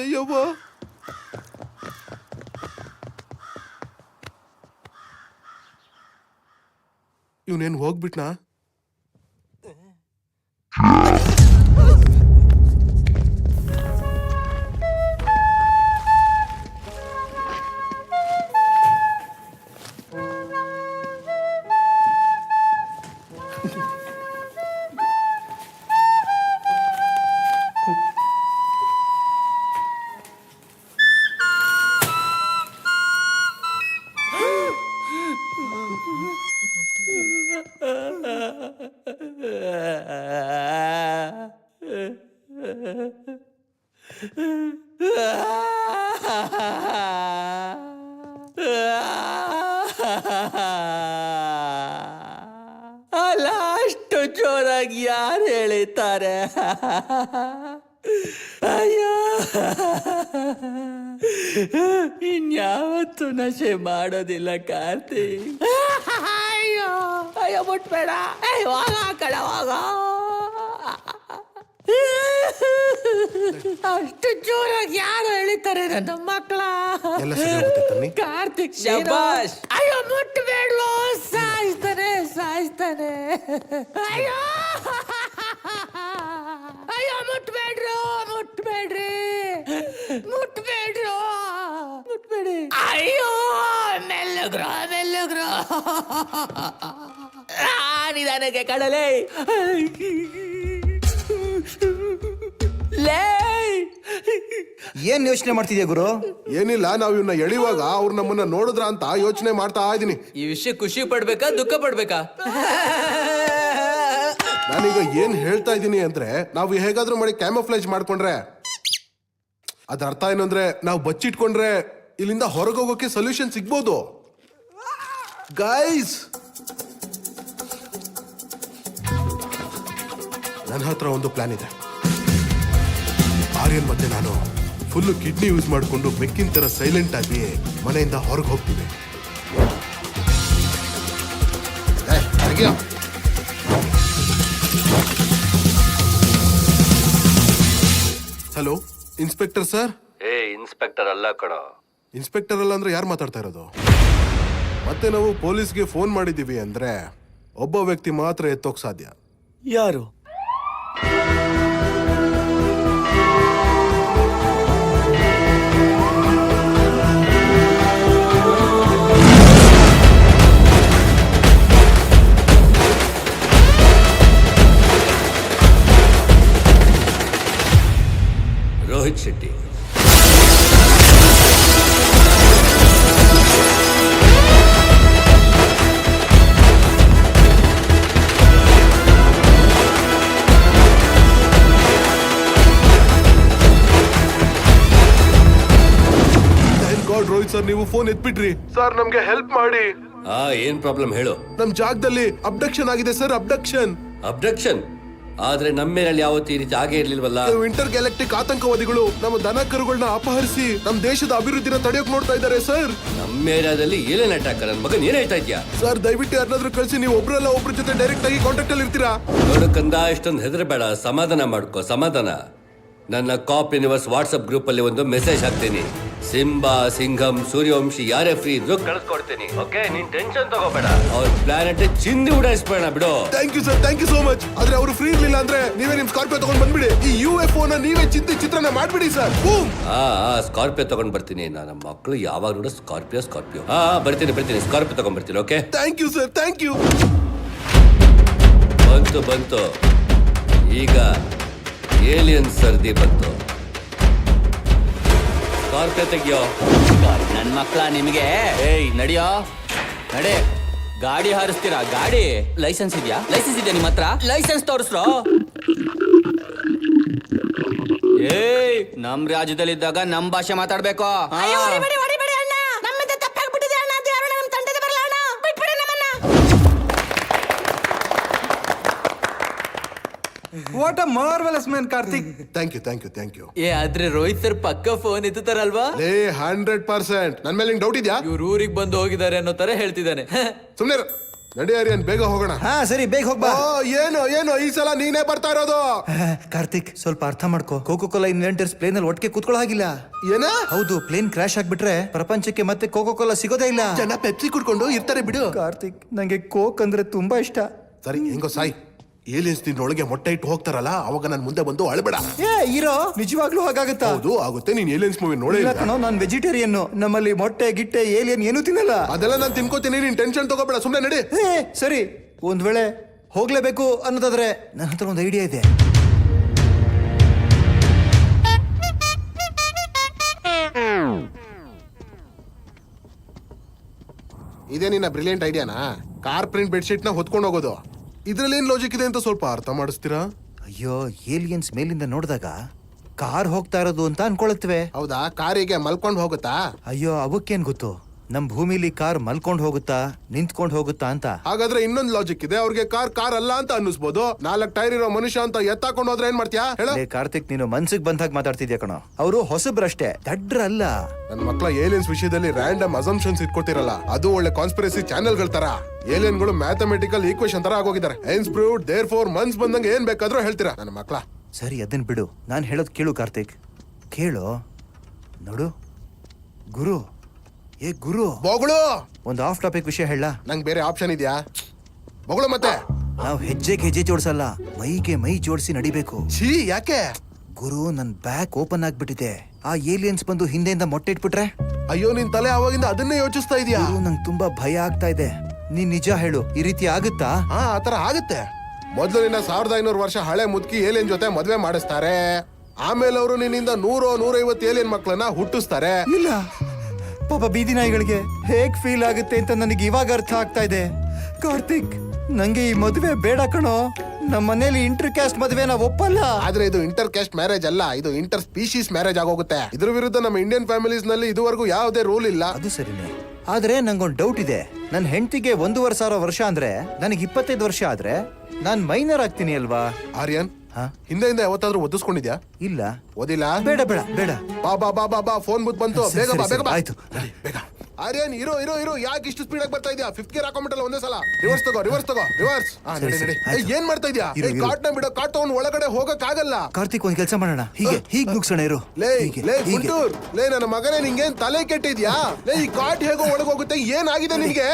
A: ಅಯ್ಯವ್ವ, ಇವನೇನು ಹೋಗ್ಬಿಟ್ನಾ?
B: ಅಲ್ಲ, ಅಷ್ಟು ಜೋರಾಗಿ ಯಾರು ಹೇಳಿತಾರೆ? ಅಯ್ಯೋ, ಇನ್ಯಾವತ್ತು ನಶೆ ಮಾಡೋದಿಲ್ಲ ಕಾರ್ತಿಕ್. ಅಯ್ಯೋ ಅಯ್ಯೋ, ಮುಟ್ಬೇಡ. ಹೋಗ ಕಡ ಹೋಗ. ಅಷ್ಟು ಜೋರಾಗಿ ಯಾರು ಹೇಳಿತಾರೆ ನನ್ನ ಮಕ್ಕಳ?
A: ಎಲ್ಲ ಸರಿ ಹೋಗುತ್ತೆ ತನ್ನಿ.
B: ಕಾರ್ತಿಕ್
H: ಶಬ್ಬಾಷ್.
B: ಅಯ್ಯೋ, ಮುಟ್ಬೇಡ್ವೋ, ಸಾಯಿಸ್ತಾನೆ ಸಾಯಿಸ್ತಾನೆ. ಅಯ್ಯೋ ಅಯ್ಯೋ, ಮುಟ್ಬೇಡ್ರು, ಮುಟ್ಬೇಡ್ರಿ, ಮುಟ್ಬೇಡ್ರು, ಮುಟ್ಬೇಡಿ. ಅಯ್ಯೋ, ಮೆಲ್ಲಗ್ರೋ ಮೆಲ್ಲಗ್ರೋ. ನಿಧಾನಕ್ಕೆ ಕಡಲೆ. ಲೇ,
E: ಏನ್ ಯೋಚನೆ ಮಾಡ್ತಿದ್ಯಾ ಗುರು?
A: ಏನಿಲ್ಲ, ನಾವ್ ಇವನ್ನ ಎಳಿವಾಗ ಅವ್ರು ನಮ್ಮನ್ನ ನೋಡಿದ್ರ ಅಂತ ಯೋಚನೆ ಮಾಡ್ತಾ ಇದೀನಿ.
H: ಈ ವಿಷಯ ಖುಷಿ ಪಡ್ಬೇಕಾ ದುಃಖ ಪಡ್ಬೇಕಾ?
A: ನಾನೀಗ ಏನ್ ಹೇಳ್ತಾ ಇದ್ದೀನಿ ಅಂದ್ರೆ, ನಾವು ಹೇಗಾದ್ರೂ ಮಾಡಿ ಕ್ಯಾಮೋಫ್ಲೇಜ್ ಮಾಡ್ಕೊಂಡ್ರೆ, ಅದ್ರ ಅರ್ಥ ಏನಂದ್ರೆ ನಾವು ಬಚ್ಚಿಟ್ಕೊಂಡ್ರೆ ಇಲ್ಲಿಂದ ಹೊರಗೋಗೋಕೆ ಸೊಲ್ಯೂಷನ್ ಸಿಗ್ಬೋದು. ಗೈಸ್, ನನ್ನ ಹತ್ರ ಒಂದು ಪ್ಲಾನ್ ಇದೆ. ಆರ್ಯನ್ ಮತ್ತೆ ನಾನು ಫುಲ್ಲು ಕಿಡ್ನಿ ಯೂಸ್ ಮಾಡಿಕೊಂಡು ಬೆಕ್ಕಿನ ತರ ಸೈಲೆಂಟ್ ಆಗಿ ಮನೆಯಿಂದ ಹೊರಗೆ ಹೋಗ್ತೀವಿ. Hello inspector sir.
I: ಇನ್ಸ್ಪೆಕ್ಟರ್ ಅಲ್ಲ ಕಣೋ.
A: ಇನ್ಸ್ಪೆಕ್ಟರ್ ಅಲ್ಲ ಅಂದ್ರೆ ಯಾರು ಮಾತಾಡ್ತಾ ಇರೋದು? ಮತ್ತೆ ನಾವು ಪೊಲೀಸ್ಗೆ ಫೋನ್ ಮಾಡಿದೀವಿ ಅಂದ್ರೆ ಒಬ್ಬ ವ್ಯಕ್ತಿ ಮಾತ್ರ ಎತ್ತೋಕ್ ಸಾಧ್ಯ.
C: ಯಾರು?
I: ರೋಹಿತ್ ಶೆಟ್ಟಿ.
A: ರೋಹಿತ್ ಸರ್, ನೀವು ಫೋನ್ ಎತ್ಬಿಟ್ರಿ ಸರ್. ನಮ್ಗೆ ಹೆಲ್ಪ್ ಮಾಡಿ.
I: ಏನ್ ಪ್ರಾಬ್ಲಮ್ ಹೇಳು.
A: ನಮ್ ಜಾಗದಲ್ಲಿ ಅಬ್ಡಕ್ಷನ್ ಆಗಿದೆ ಸರ್. ಅಬ್ಡಕ್ಷನ್.
I: ಅಬ್ಡಕ್ಷನ್ ಆದ್ರೆ ನಮ್ಮ ಮೇಲೆ ಯಾವತ್ತೂ ಈ ರೀತಿ ಆಗೇ ಇರ್ಲಿಲ್ವಲ್ಲ.
A: ಇಂಟರ್ ಗ್ಯಾಲಕ್ಟಿಕ್ ಆತಂಕವಾದಿಗಳು ನಮ್ಮ ದನ ಕರುಗಳನ್ನ ಅಪಹರಿಸಿ ನಮ್ಮ ದೇಶದ ಅಭಿವೃದ್ಧಿನ ತಡೆಯೋಕ್ ನೋಡ್ತಾ ಇದ್ದಾರೆ ಸರ್.
I: ನಮ್ಮ ಏರಿಯಾದಲ್ಲಿ ಏನೇನ್ ಅಟ್ಯಾಕ್ ನನ್ ಮಗನ್ ಏನ್ ಹೇಳ್ತಾ ಇದ್ಯಾ?
A: ಸರ್, ದಯವಿಟ್ಟು ಯಾರನ್ನಾದ್ರೂ ಕಳಿಸಿ. ನೀವು ಒಬ್ರಲ್ಲ ಒಬ್ರ ಜೊತೆ ಡೈರೆಕ್ಟ್ ಆಗಿ ಕಾಂಟ್ಯಾಕ್ಟ್ ಅಲ್ಲಿ ಇರ್ತೀರಾ?
I: ನೋಡು ಕಂದ, ಇಷ್ಟೊಂದು ಹೆದರಬೇಡ, ಸಮಾಧಾನ ಮಾಡ್ಕೋ, ಸಮಾಧಾನ. ನನ್ನ ಕಾಪ್ ಯೂನಿವರ್ಸ್ ವಾಟ್ಸ್ಆಪ್ ಗ್ರೂಪ್ ಅಲ್ಲಿ ಒಂದು ಮೆಸೇಜ್ ಹಾಕ್ತೀನಿ. ಸಿಂಬಾ, ಸಿಂಘಂ, ಸೂರ್ಯವಂಶಿ ಯಾರೇ ಫ್ರೀ ಇದ್ರು ಕಳಿಸ್ಕೊಡ್ತೀನಿ. ಓಕೆ, ನೀನ್ ಟೆನ್ಷನ್ ತಗೋಬೇಡ. ಅವ್ರ ಪ್ಲಾನೆಟ್ ಚಿಂದಿ ಉಡಾಯಿಸ್ಬೇಡ ಬಿಡು.
A: Thank you sir, thank you so much. ಆದ್ರೆ ಅವರು ಫ್ರೀ ಇರ್ಲಿಲ್ಲ ಅಂದ್ರೆ ನೀವೇ ನಿಮ್ ಸ್ಕಾರ್ಪಿಯೋ ತಗೊಂಡ್ ಬಂದ್ಬಿಡಿ. ಈ UFO ನ ನೀವೇ ಚಿತ್ರನ ಮಾಡ್ಬಿಡಿ ಸರ್.
I: ಸ್ಕಾರ್ಪಿಯೋ ತಗೊಂಡ್ ಬರ್ತೀನಿ. ನನ್ನ ಮಕ್ಕಳು ಯಾವಾಗ ನೋಡ ಸ್ಕಾರ್ಪಿಯೋ ಸ್ಕಾರ್ಪಿಯೋ. ಬರ್ತೀನಿ ಸ್ಕಾರ್ಪಿಯೋ ತಗೊಂಡ್ ಬರ್ತೀನಿ. Okay,
A: thank you sir, thank you.
I: ಬಂತು ಈಗ ಏಲಿಯನ್ ಸರ್ದಿ ಬಂತು. ಸ್ಕಾರ್ಪಿಯೋ ತೆಗಿಯೋ.
B: ನನ್ ಮಕ್ಳ ನಿಮಗೆ. ಏಯ್ ನಡಿಯೋ, ನಡೆ. ಗಾಡಿ ಹಾರಿಸ್ತೀರಾ? ಗಾಡಿ ಲೈಸೆನ್ಸ್ ಇದೆಯಾ? ಲೈಸೆನ್ಸ್ ಇದೆಯಾ ನಿಮ್ಮ ಹತ್ರ? ಲೈಸೆನ್ಸ್ ತೋರಿಸ್ರೋ. ಏಯ್, ನಮ್ ರಾಜ್ಯದಲ್ಲಿದ್ದಾಗ ನಮ್ ಭಾಷೆ ಮಾತಾಡ್ಬೇಕು.
E: What a marvellous man Karthik.
A: Thank you, thank you, thank you.
H: ಆದ್ರೆ ರೋಹಿತ್ ಸರ್ ಪಕ್ಕ ಫೋನ್ ಎತ್ತುತ್ತಾರಲ್ವಾ?
A: 100%. ನನ್ ಮೇಲೆ ಡೌಟ್ ಇದೆಯಾ?
H: ಇವ್ರು ಊರಿಗೆ ಬಂದು ಹೋಗಿದ್ದಾರೆ ಅನ್ನೋ ತರ ಹೇಳ್ತಿದ್ದಾನೆ.
A: ಸುಮ್ನೆ ನಡಿ ಆರ್ಯನ್, ಬೇಗ ಹೋಗೋಣ.
E: ಹಾ ಸರಿ, ಬೇಗ ಹೋಗ್ಬಾ.
A: ಓ, ಏನು ಈ ಸಲ ನೀನೇ ಬರ್ತಾ ಇರೋದು?
E: ಕಾರ್ತಿಕ್, ಸ್ವಲ್ಪ ಅರ್ಥ ಮಾಡ್ಕೋ. ಕೋಕೋ ಕೋಲಾ ಇನ್ವೆಂಟರ್ಸ್ ಪ್ಲೇನ್ ಅಲ್ಲಿ ಒಟ್ಟಿಗೆ ಕೂತ್ಕೊಳ್ಳೋ ಹಾಗಿಲ್ಲ.
A: ಏನ?
E: ಹೌದು, ಪ್ಲೇನ್ ಕ್ರಾಶ್ ಆಗ್ಬಿಟ್ರೆ ಪ್ರಪಂಚಕ್ಕೆ ಮತ್ತೆ ಕೋಕೋ ಕೋಲಾ ಸಿಗೋದೇ ಇಲ್ಲ.
A: ಜನ ಪೆಪ್ಸಿ ಕುಡ್ಕೊಂಡು ಇರ್ತಾರೆ ಬಿಡು.
E: ಕಾರ್ತಿಕ್, ನಂಗೆ ಕೋಕ್ ಅಂದ್ರೆ ತುಂಬಾ ಇಷ್ಟ.
A: ಸರಿ, ಹೆಂಗೋ ಸಾಯಿ. ಏಲಿಯನ್ಸ್ ನಿನ್ನೊಳಗೆ ಮೊಟ್ಟೆ ಇಟ್ಟು ಹೋಗ್ತಾರಲ್ಲ, ಅವಾಗ ನನ್ ಮುಂದೆ ಬಂದು ಅಳ್ಬೇಡ.
E: ಹೀರೋ, ನಿಜವಾಗ್ಲೂ ಹಾಗಾಗತ್ತಾ?
A: ಹೌದು, ಆಗುತ್ತೆ. ನೀನ್ ಏಲಿಯನ್ಸ್ ಮೂವಿ ನೋಡೇ
E: ಇಲ್ಲ
A: ಇಲ್ಲ.
E: ಕಣೋ, ನಾನ್ ವೆಜಿಟೇರಿಯನ್. ನಮ್ಮಲ್ಲಿ ಮೊಟ್ಟೆ ಗಿಟ್ಟೆ ಏಲಿಯನ್ ಏನೂ ತಿನ್ನಲ್ಲ.
A: ಅದೆಲ್ಲ ನಾನು ತಿನ್ಕೋತೀನಿ, ನೀನ್ ಟೆನ್ಷನ್ ತಗೋಬೇಡ, ಸುಮ್ನೆ ನಡಿ.
E: ಸರಿ, ಒಂದ್ ವೇಳೆ ಹೋಗ್ಲೇಬೇಕು ಅನ್ನೋದಾದ್ರೆ ನನ್ನ ಹತ್ರ ಒಂದು ಐಡಿಯಾ ಇದೆ.
A: ಇದೇ ನಿನ್ನ ಬ್ರಿಲಿಯಂಟ್ ಐಡಿಯಾನಾ? ಕಾರ್ ಪ್ರಿಂಟ್ ಬೆಡ್ಶೀಟ್ ನ ಹೊತ್ಕೊಂಡು ಹೋಗೋದು. ಇದ್ರಲ್ಲಿ ಏನ್ ಲಾಜಿಕ್ ಇದೆ ಅಂತ ಸ್ವಲ್ಪ ಅರ್ಥ ಮಾಡಿಸ್ತೀರಾ?
E: ಅಯ್ಯೋ, ಏಲಿಯನ್ಸ್ ಮೇಲಿಂದ ನೋಡಿದಾಗ ಕಾರ್ ಹೋಗ್ತಾ ಇರೋದು ಅಂತ ಅನ್ಕೊಳತ್ವೆ.
A: ಹೌದಾ? ಕಾರಿಗೆ ಮಲ್ಕೊಂಡು ಹೋಗುತ್ತಾ?
E: ಅಯ್ಯೋ, ಅವಕ್ಕೇನ್ ಗೊತ್ತು ನಮ್ ಭೂಮಿಲಿ ಕಾರ್ ಮಲ್ಕೊಂಡ್ ಹೋಗುತ್ತಾ ನಿಂತ್ಕೊಂಡ್ ಹೋಗುತ್ತಾ ಅಂತ.
A: ಹಾಗಾದ್ರೆ ಇನ್ನೊಂದು ಲಾಜಿಕ್ ಇದೆ. ಅವ್ರಿಗೆ ಕಾರ್ ಅಲ್ಲ ಅಂತ ಅನ್ನಿಸ್ಬೋದು. 4 ಟೈರ್ ಇರೋ ಮನುಷ್ಯ ಅಂತ ಎತ್ತಾಕೊಂಡು ಹೋದ್ರೆ ಏನ್ ಮಾಡ್ತೀಯಾ ಹೇಳ?
E: ಕಾರ್ತಿಕ್, ನೀನು ಮನ್ಸಿಗೆ ಬಂದಾಗ ಮಾತಾಡ್ತಿದ್ಯಾ ಕಣೋ. ಅವರು ಹೊಸಬ್ರಷ್ಟೇ, ದಡ್ರಲ್ಲ.
A: ನನ್ನ ಮಕ್ಕಳ ಏಲಿಯನ್ಸ್ ವಿಷಯದಲ್ಲಿ ರ್ಯಾಂಡಮ್ ಅಸಂಪ್ಷನ್ಸ್ ಇಟ್ಕೊತಿರಲ್ಲ, ಅದು ಒಳ್ಳೆ ಕಾನ್ಸ್ಪಿರಸಿ ಚಾನೆಲ್ಗಳ ತರ. ಏಲಿಯನ್ಗಳು ಮ್ಯಾಥಮೆಟಿಕಲ್ ಈಕ್ವೇಶನ್ ತರ ಆಗೋಗಿದ್ದಾರೆ. ಹೈನ್ಸ್ ಪ್ರೂವ್ಡ್, ದೇರ್ಫೋರ್ ಮನ್ಸ್ ಬಂದಂಗೆ ಏನ್ ಬೇಕಾದ್ರೂ ಹೇಳ್ತೀರಾ ನನ್ನ ಮಕ್ಕಳ.
E: ಸರಿ, ಅದನ್ ಬಿಡು. ನಾನ್ ಹೇಳೋದ್ ಕೇಳು ಕಾರ್ತಿಕ್, ಕೇಳು. ನೋಡು ಗುರು, ಏ ಗುರು,
A: ಬೊಗಳು.
E: ಒಂದು ಆಫ್ ಟಾಪಿಕ್ ವಿಷಯ ಹೇಳ.
A: ನಂಗೆ ಬೇರೆ ಆಪ್ಷನ್ ಇದೆಯಾ? ಬೊಗಳು. ಮತ್ತೆ
E: ನಾವು ಹೆಜ್ಜೆಗೆ ಹೆಜ್ಜೆ ಜೋಡಿಸಲ್ಲ, ಮೈಗೆ ಮೈ ಜೋಡಿಸಿ ನಡಿಬೇಕು.
A: ಛೀ, ಯಾಕೆ?
E: ಗುರು, ನನ್ ಬ್ಯಾಕ್ ಓಪನ್ ಆಗ್ಬಿಟ್ಟಿದೆ. ಆ ಏಲಿಯನ್ಸ್ ಬಂದು ಹಿಂದೆಯಿಂದ ಮೊಟ್ಟೆ ಇಟ್ಬಿಟ್ರೆ?
A: ಅಯ್ಯೋ, ನಿನ್ ತಲೆ ಅವಾಗಿಂದ ಅದನ್ನೇ ಯೋಚಿಸ್ತಾ ಇದೀಯಾ?
E: ಗುರು, ನಂಗೆ ತುಂಬಾ ಭಯ ಆಗ್ತಾ ಇದೆ. ನೀನ್ ನಿಜ ಹೇಳು, ಈ ರೀತಿ ಆಗುತ್ತಾ?
A: ಹಾ, ಆತರ ಆಗುತ್ತೆ. ಮೊದ್ಲು ನಿನ್ನ 1500 ವರ್ಷ ಹಳೆ ಮುದುಕಿ ಏಲಿಯನ್ ಜೊತೆ ಮದ್ವೆ ಮಾಡಿಸ್ತಾರೆ. ಆಮೇಲೆ ಅವರು ನಿನ್ನಿಂದ 100-150 ಏಲಿಯನ್ ಮಕ್ಕಳನ್ನ ಹುಟ್ಟಿಸ್ತಾರೆ.
E: ಇಲ್ಲ, ಪಾಪ ಬೀದಿ ನಾಯಿಗಳಿಗೆ ಹೇಗ್ ಫೀಲ್ ಆಗುತ್ತೆ ಅಂತ ನನಗೆ ಇವಾಗ ಅರ್ಥ ಆಗ್ತಾ ಇದೆ. ಕಾರ್ತಿಕ್, ನಂಗೆ ಈ ಮದುವೆ ಬೇಡ ಕಣೋ. ನಮ್ಮ ಮನೇಲಿ ಇಂಟರ್ ಕ್ಯಾಸ್ಟ್ ಮದುವೆ ನಾವು ಒಪ್ಪಲ್ಲ.
A: ಆದ್ರೆ ಇದು ಇಂಟರ್ ಕ್ಯಾಸ್ಟ್ ಮ್ಯಾರೇಜ್ ಅಲ್ಲ, ಇದು ಇಂಟರ್ ಸ್ಪೀಶೀಸ್ ಮ್ಯಾರೇಜ್ ಆಗೋಗುತ್ತೆ. ಇದ್ರ ವಿರುದ್ಧ ನಮ್ಮ ಇಂಡಿಯನ್ ಫ್ಯಾಮಿಲೀಸ್ ನಲ್ಲಿ ಇದುವರೆಗೂ ಯಾವುದೇ ರೂಲ್ ಇಲ್ಲ.
E: ಅದು ಸರಿನೇ. ಆದ್ರೆ ನಂಗೊಂದು ಡೌಟ್ ಇದೆ. ನನ್ನ ಹೆಂಡತಿಗೆ 1,500 ವರ್ಷ ಅಂದ್ರೆ ನನಗೆ 25 ವರ್ಷ ಆದ್ರೆ ನಾನ್ ಮೈನರ್ ಆಗ್ತೀನಿ ಅಲ್ವಾ?
A: ಆರ್ಯನ್,
E: ಹಾ?
A: ಹಿಂದೆಯಿಂದ ಯಾವತ್ತಾದ್ರೂ ಒದಿಸ್ಕೊಂಡಿದ್ಯಾ?
E: ಇಲ್ಲ.
A: ಓದಿಲ್ಲ?
E: ಬೇಡ ಬೇಡ ಬೇಡ.
A: ಬಾ, ಫೋನ್ ಬುತ್ ಬಂತು.
E: ಸರಿ,
A: ಬೇಗ ಬಾ,
E: ಸರಿ,
A: ಬೇಗ ಬಾ.
E: ಆಯ್ತು.
A: ಬೇಗ. ಆರ್ಯನ್, ಇರೋ ಯಾಕೆ ಇಷ್ಟು ಸ್ಪೀಡ್ ಆಗಿ ಬರ್ತಾ ಇದೀಯಾ? 5th ಗೇರ್ ಹಾಕೊಂಡ್ಬಿಟ್ಟಲ್ಲ ಒಂದೇ ಸಲ. ರಿವರ್ಸ್ ತಗೋ. ರಿವರ್ಸ್.
E: ಸರಿ, ಸರಿ, ಆಯ್ತು.
A: ಏನ್ ಮಾಡ್ತಾ ಇದೀಯಾ?
E: ಇರು.
A: ಕಾಟ್ ನ ಬಿಡೋ, ಕಾಟ್ ತಗೊಂಡು ಒಳಗಡೆ ಹೋಗಕ್ ಆಗಲ್ಲ.
E: ಕಾರ್ತಿಕ್, ಒಂದ್ ಕೆಲಸ ಮಾಡೋಣ. ಹೀಗ್ ನುಗ್ಸೋಣ. ಇರು. ಹೀಗೆ.
A: ಗುಂಟೂರ್, ನನ್ನ ಮಗನೇ, ನಿಂಗೇನ್ ತಲೆ ಕೆಟ್ಟಿದ್ಯಾ? ಈ ಕಾಟ್ ಹೇಗೋ ಒಳಗೋಗುತ್ತೆ? ಏನಾಗಿದೆ ನಿನ್ಗೆ?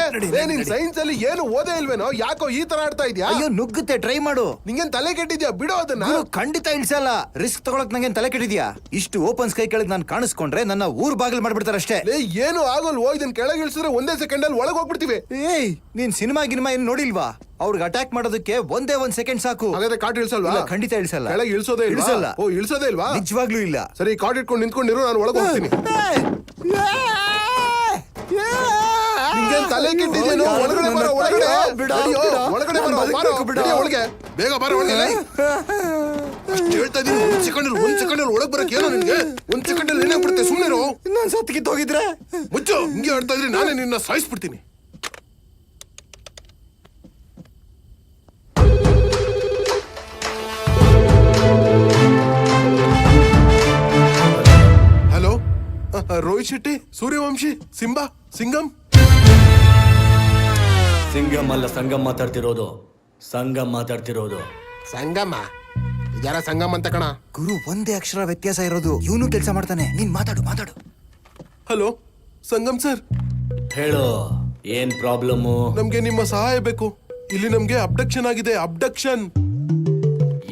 A: ನಿನ್ ಸೈನ್ಸ್ ಅಲ್ಲಿ ಏನು ಓದೇ ಇಲ್ವೇನೋ? ಯಾಕೋ ಈ ತರ ಆಡ್ತಾ ಇದ್ಯಾ?
E: ಅಯ್ಯೋ, ನುಗ್ಗುತ್ತೆ, ಟ್ರೈ ಮಾಡು.
A: ನಿಂಗೇನ್ ತಲೆ ಕೆಟ್ಟಿದ್ಯಾ? ಬಿಡೋ ಅದನ್ನ.
E: ಗುರು, ಖಂಡಿತ ಇಳ್ಸಲ್ಲ. ರಿಸ್ಕ್ ತಗೊಳಕ್ ನಂಗೇನ್ ತಲೆ ಕೆಟ್ಟಿದ್ಯಾ? ಇಷ್ಟು ಓಪನ್ ಸ್ಕೈ ಕೆಳಗ್ ನಾನು ಕಾಣಿಸ್ಕೊಂಡ್ರೆ ನನ್ನ ಊರ್ ಬಾಗಿಲು ಮಾಡ್ಬಿಡ್ತಾರೆ ಅಷ್ಟೇ.
A: ಏನು ಆಗೋಲ್ವೋ? ಇದನ್ ಕೆಳಗೆ ಇಳಿಸಿದ್ರೆ ಒಂದೇ ಸೆಕೆಂಡ್ ಅಲ್ಲಿ ಒಳಗೆ ಹೋಗ್ಬಿಡ್ತೀವಿ.
E: ಏಯ್, ನೀನ್ ಸಿನಿಮಾ ಏನ್ ನೋಡಿಲ್ವಾ? ಅವ್ರಿಗೆ ಅಟ್ಯಾಕ್ ಮಾಡೋದಕ್ಕೆ ಒಂದೇ 1 ಸೆಕೆಂಡ್ ಸಾಕು.
A: ಹಾಗಾದ್ರೆ ಕಾಟ್ ಇಳಿಸಲ್ವಾ?
E: ಇಲ್ಲ, ಖಂಡಿತ ಇಳಿಸಲ್ಲ.
A: ಕೆಳಗೆ ಇಳಿಸೋದೇ ಇಲ್ವಾ?
E: ಇಳಿಸಲ್ಲ.
A: ಓ, ಇಳಿಸೋದೇ ಇಲ್ವಾ?
E: ನಿಜವಾಗ್ಲೂ ಇಲ್ಲ.
A: ಸರಿ, ಕಾಟ್ ಇಟ್ಕೊಂಡು ನಿಂತ್ಕೊಂಡಿರು, ನಾನು ಒಳಗೆ ಹೋಗ್ತೀನಿ. ನಿಂಗೇನ್ ತಲೆ ಕೆಟ್ಟಿದೇನೋ? ಒಳಗಡೆ ಬರೋ, ಒಳಗಡೆ. ಅಯ್ಯೋ, ಒಳಗಡೆ ಬರೋ, ಒಳಗೆ ಬೇಗ ಬರೋ, ಒಳಗೆ. ಅಷ್ಟು ಹೇಳ್ತಾ ಇದೀನಿ. 1 ಸೆಕೆಂಡ್ ಒಳಗೆ ಬರಕ್ ಏನೋ ನಿನ್ಗೆ? 1 ಸೆಕೆಂಡ್ ಅಲ್ಲಿ ಏನಾಗ್ಬಿಡುತ್ತೆ? ಸುಮ್ಮನೆ
E: ನಾನ್ ಸತ್ತಿಗಿತ್ತೋಗಿದ್ರೆ
A: ಮುಚ್ಚು. ಹಿಂಗೆ ಆಡ್ತಾ ಇದ್ರಿ ನಾನೇ ನಿನ್ನ ಸಾಯಿಸ್ಬಿಡ್ತೀನಿ. ಹಲೋ, ರೋಹಿತ್ ಶೆಟ್ಟಿ, ಸೂರ್ಯವಂಶಿ, ಸಿಂಗಮ್
C: ಅಲ್ಲ, ಸಂಗಮ್ ಮಾತಾಡ್ತಿರೋದು.
A: ಸಂಗಮ. ಯಾರ ಸಂಗಮ್ ಅಂತ ಕಣ?
E: ಗುರು, ಒಂದೇ ಅಕ್ಷರ ವ್ಯತ್ಯಾಸ ಇರೋದು. ಇವನು ಕೆಲಸ ಮಾಡ್ತಾನೆ. ನೀನ್ ಮಾತಾಡು.
A: Hello, Sangam sir.
C: ಹೇಳು, ಏನ್ ಪ್ರಾಬ್ಲಮ್?
A: ನಮ್ಗೆ ನಿಮ್ಮ ಸಹಾಯ ಬೇಕು. ಇಲ್ಲಿ ನಮ್ಗೆ ಅಬ್ಡಕ್ಷನ್ ಆಗಿದೆ. ಅಬ್ಡಕ್ಷನ್.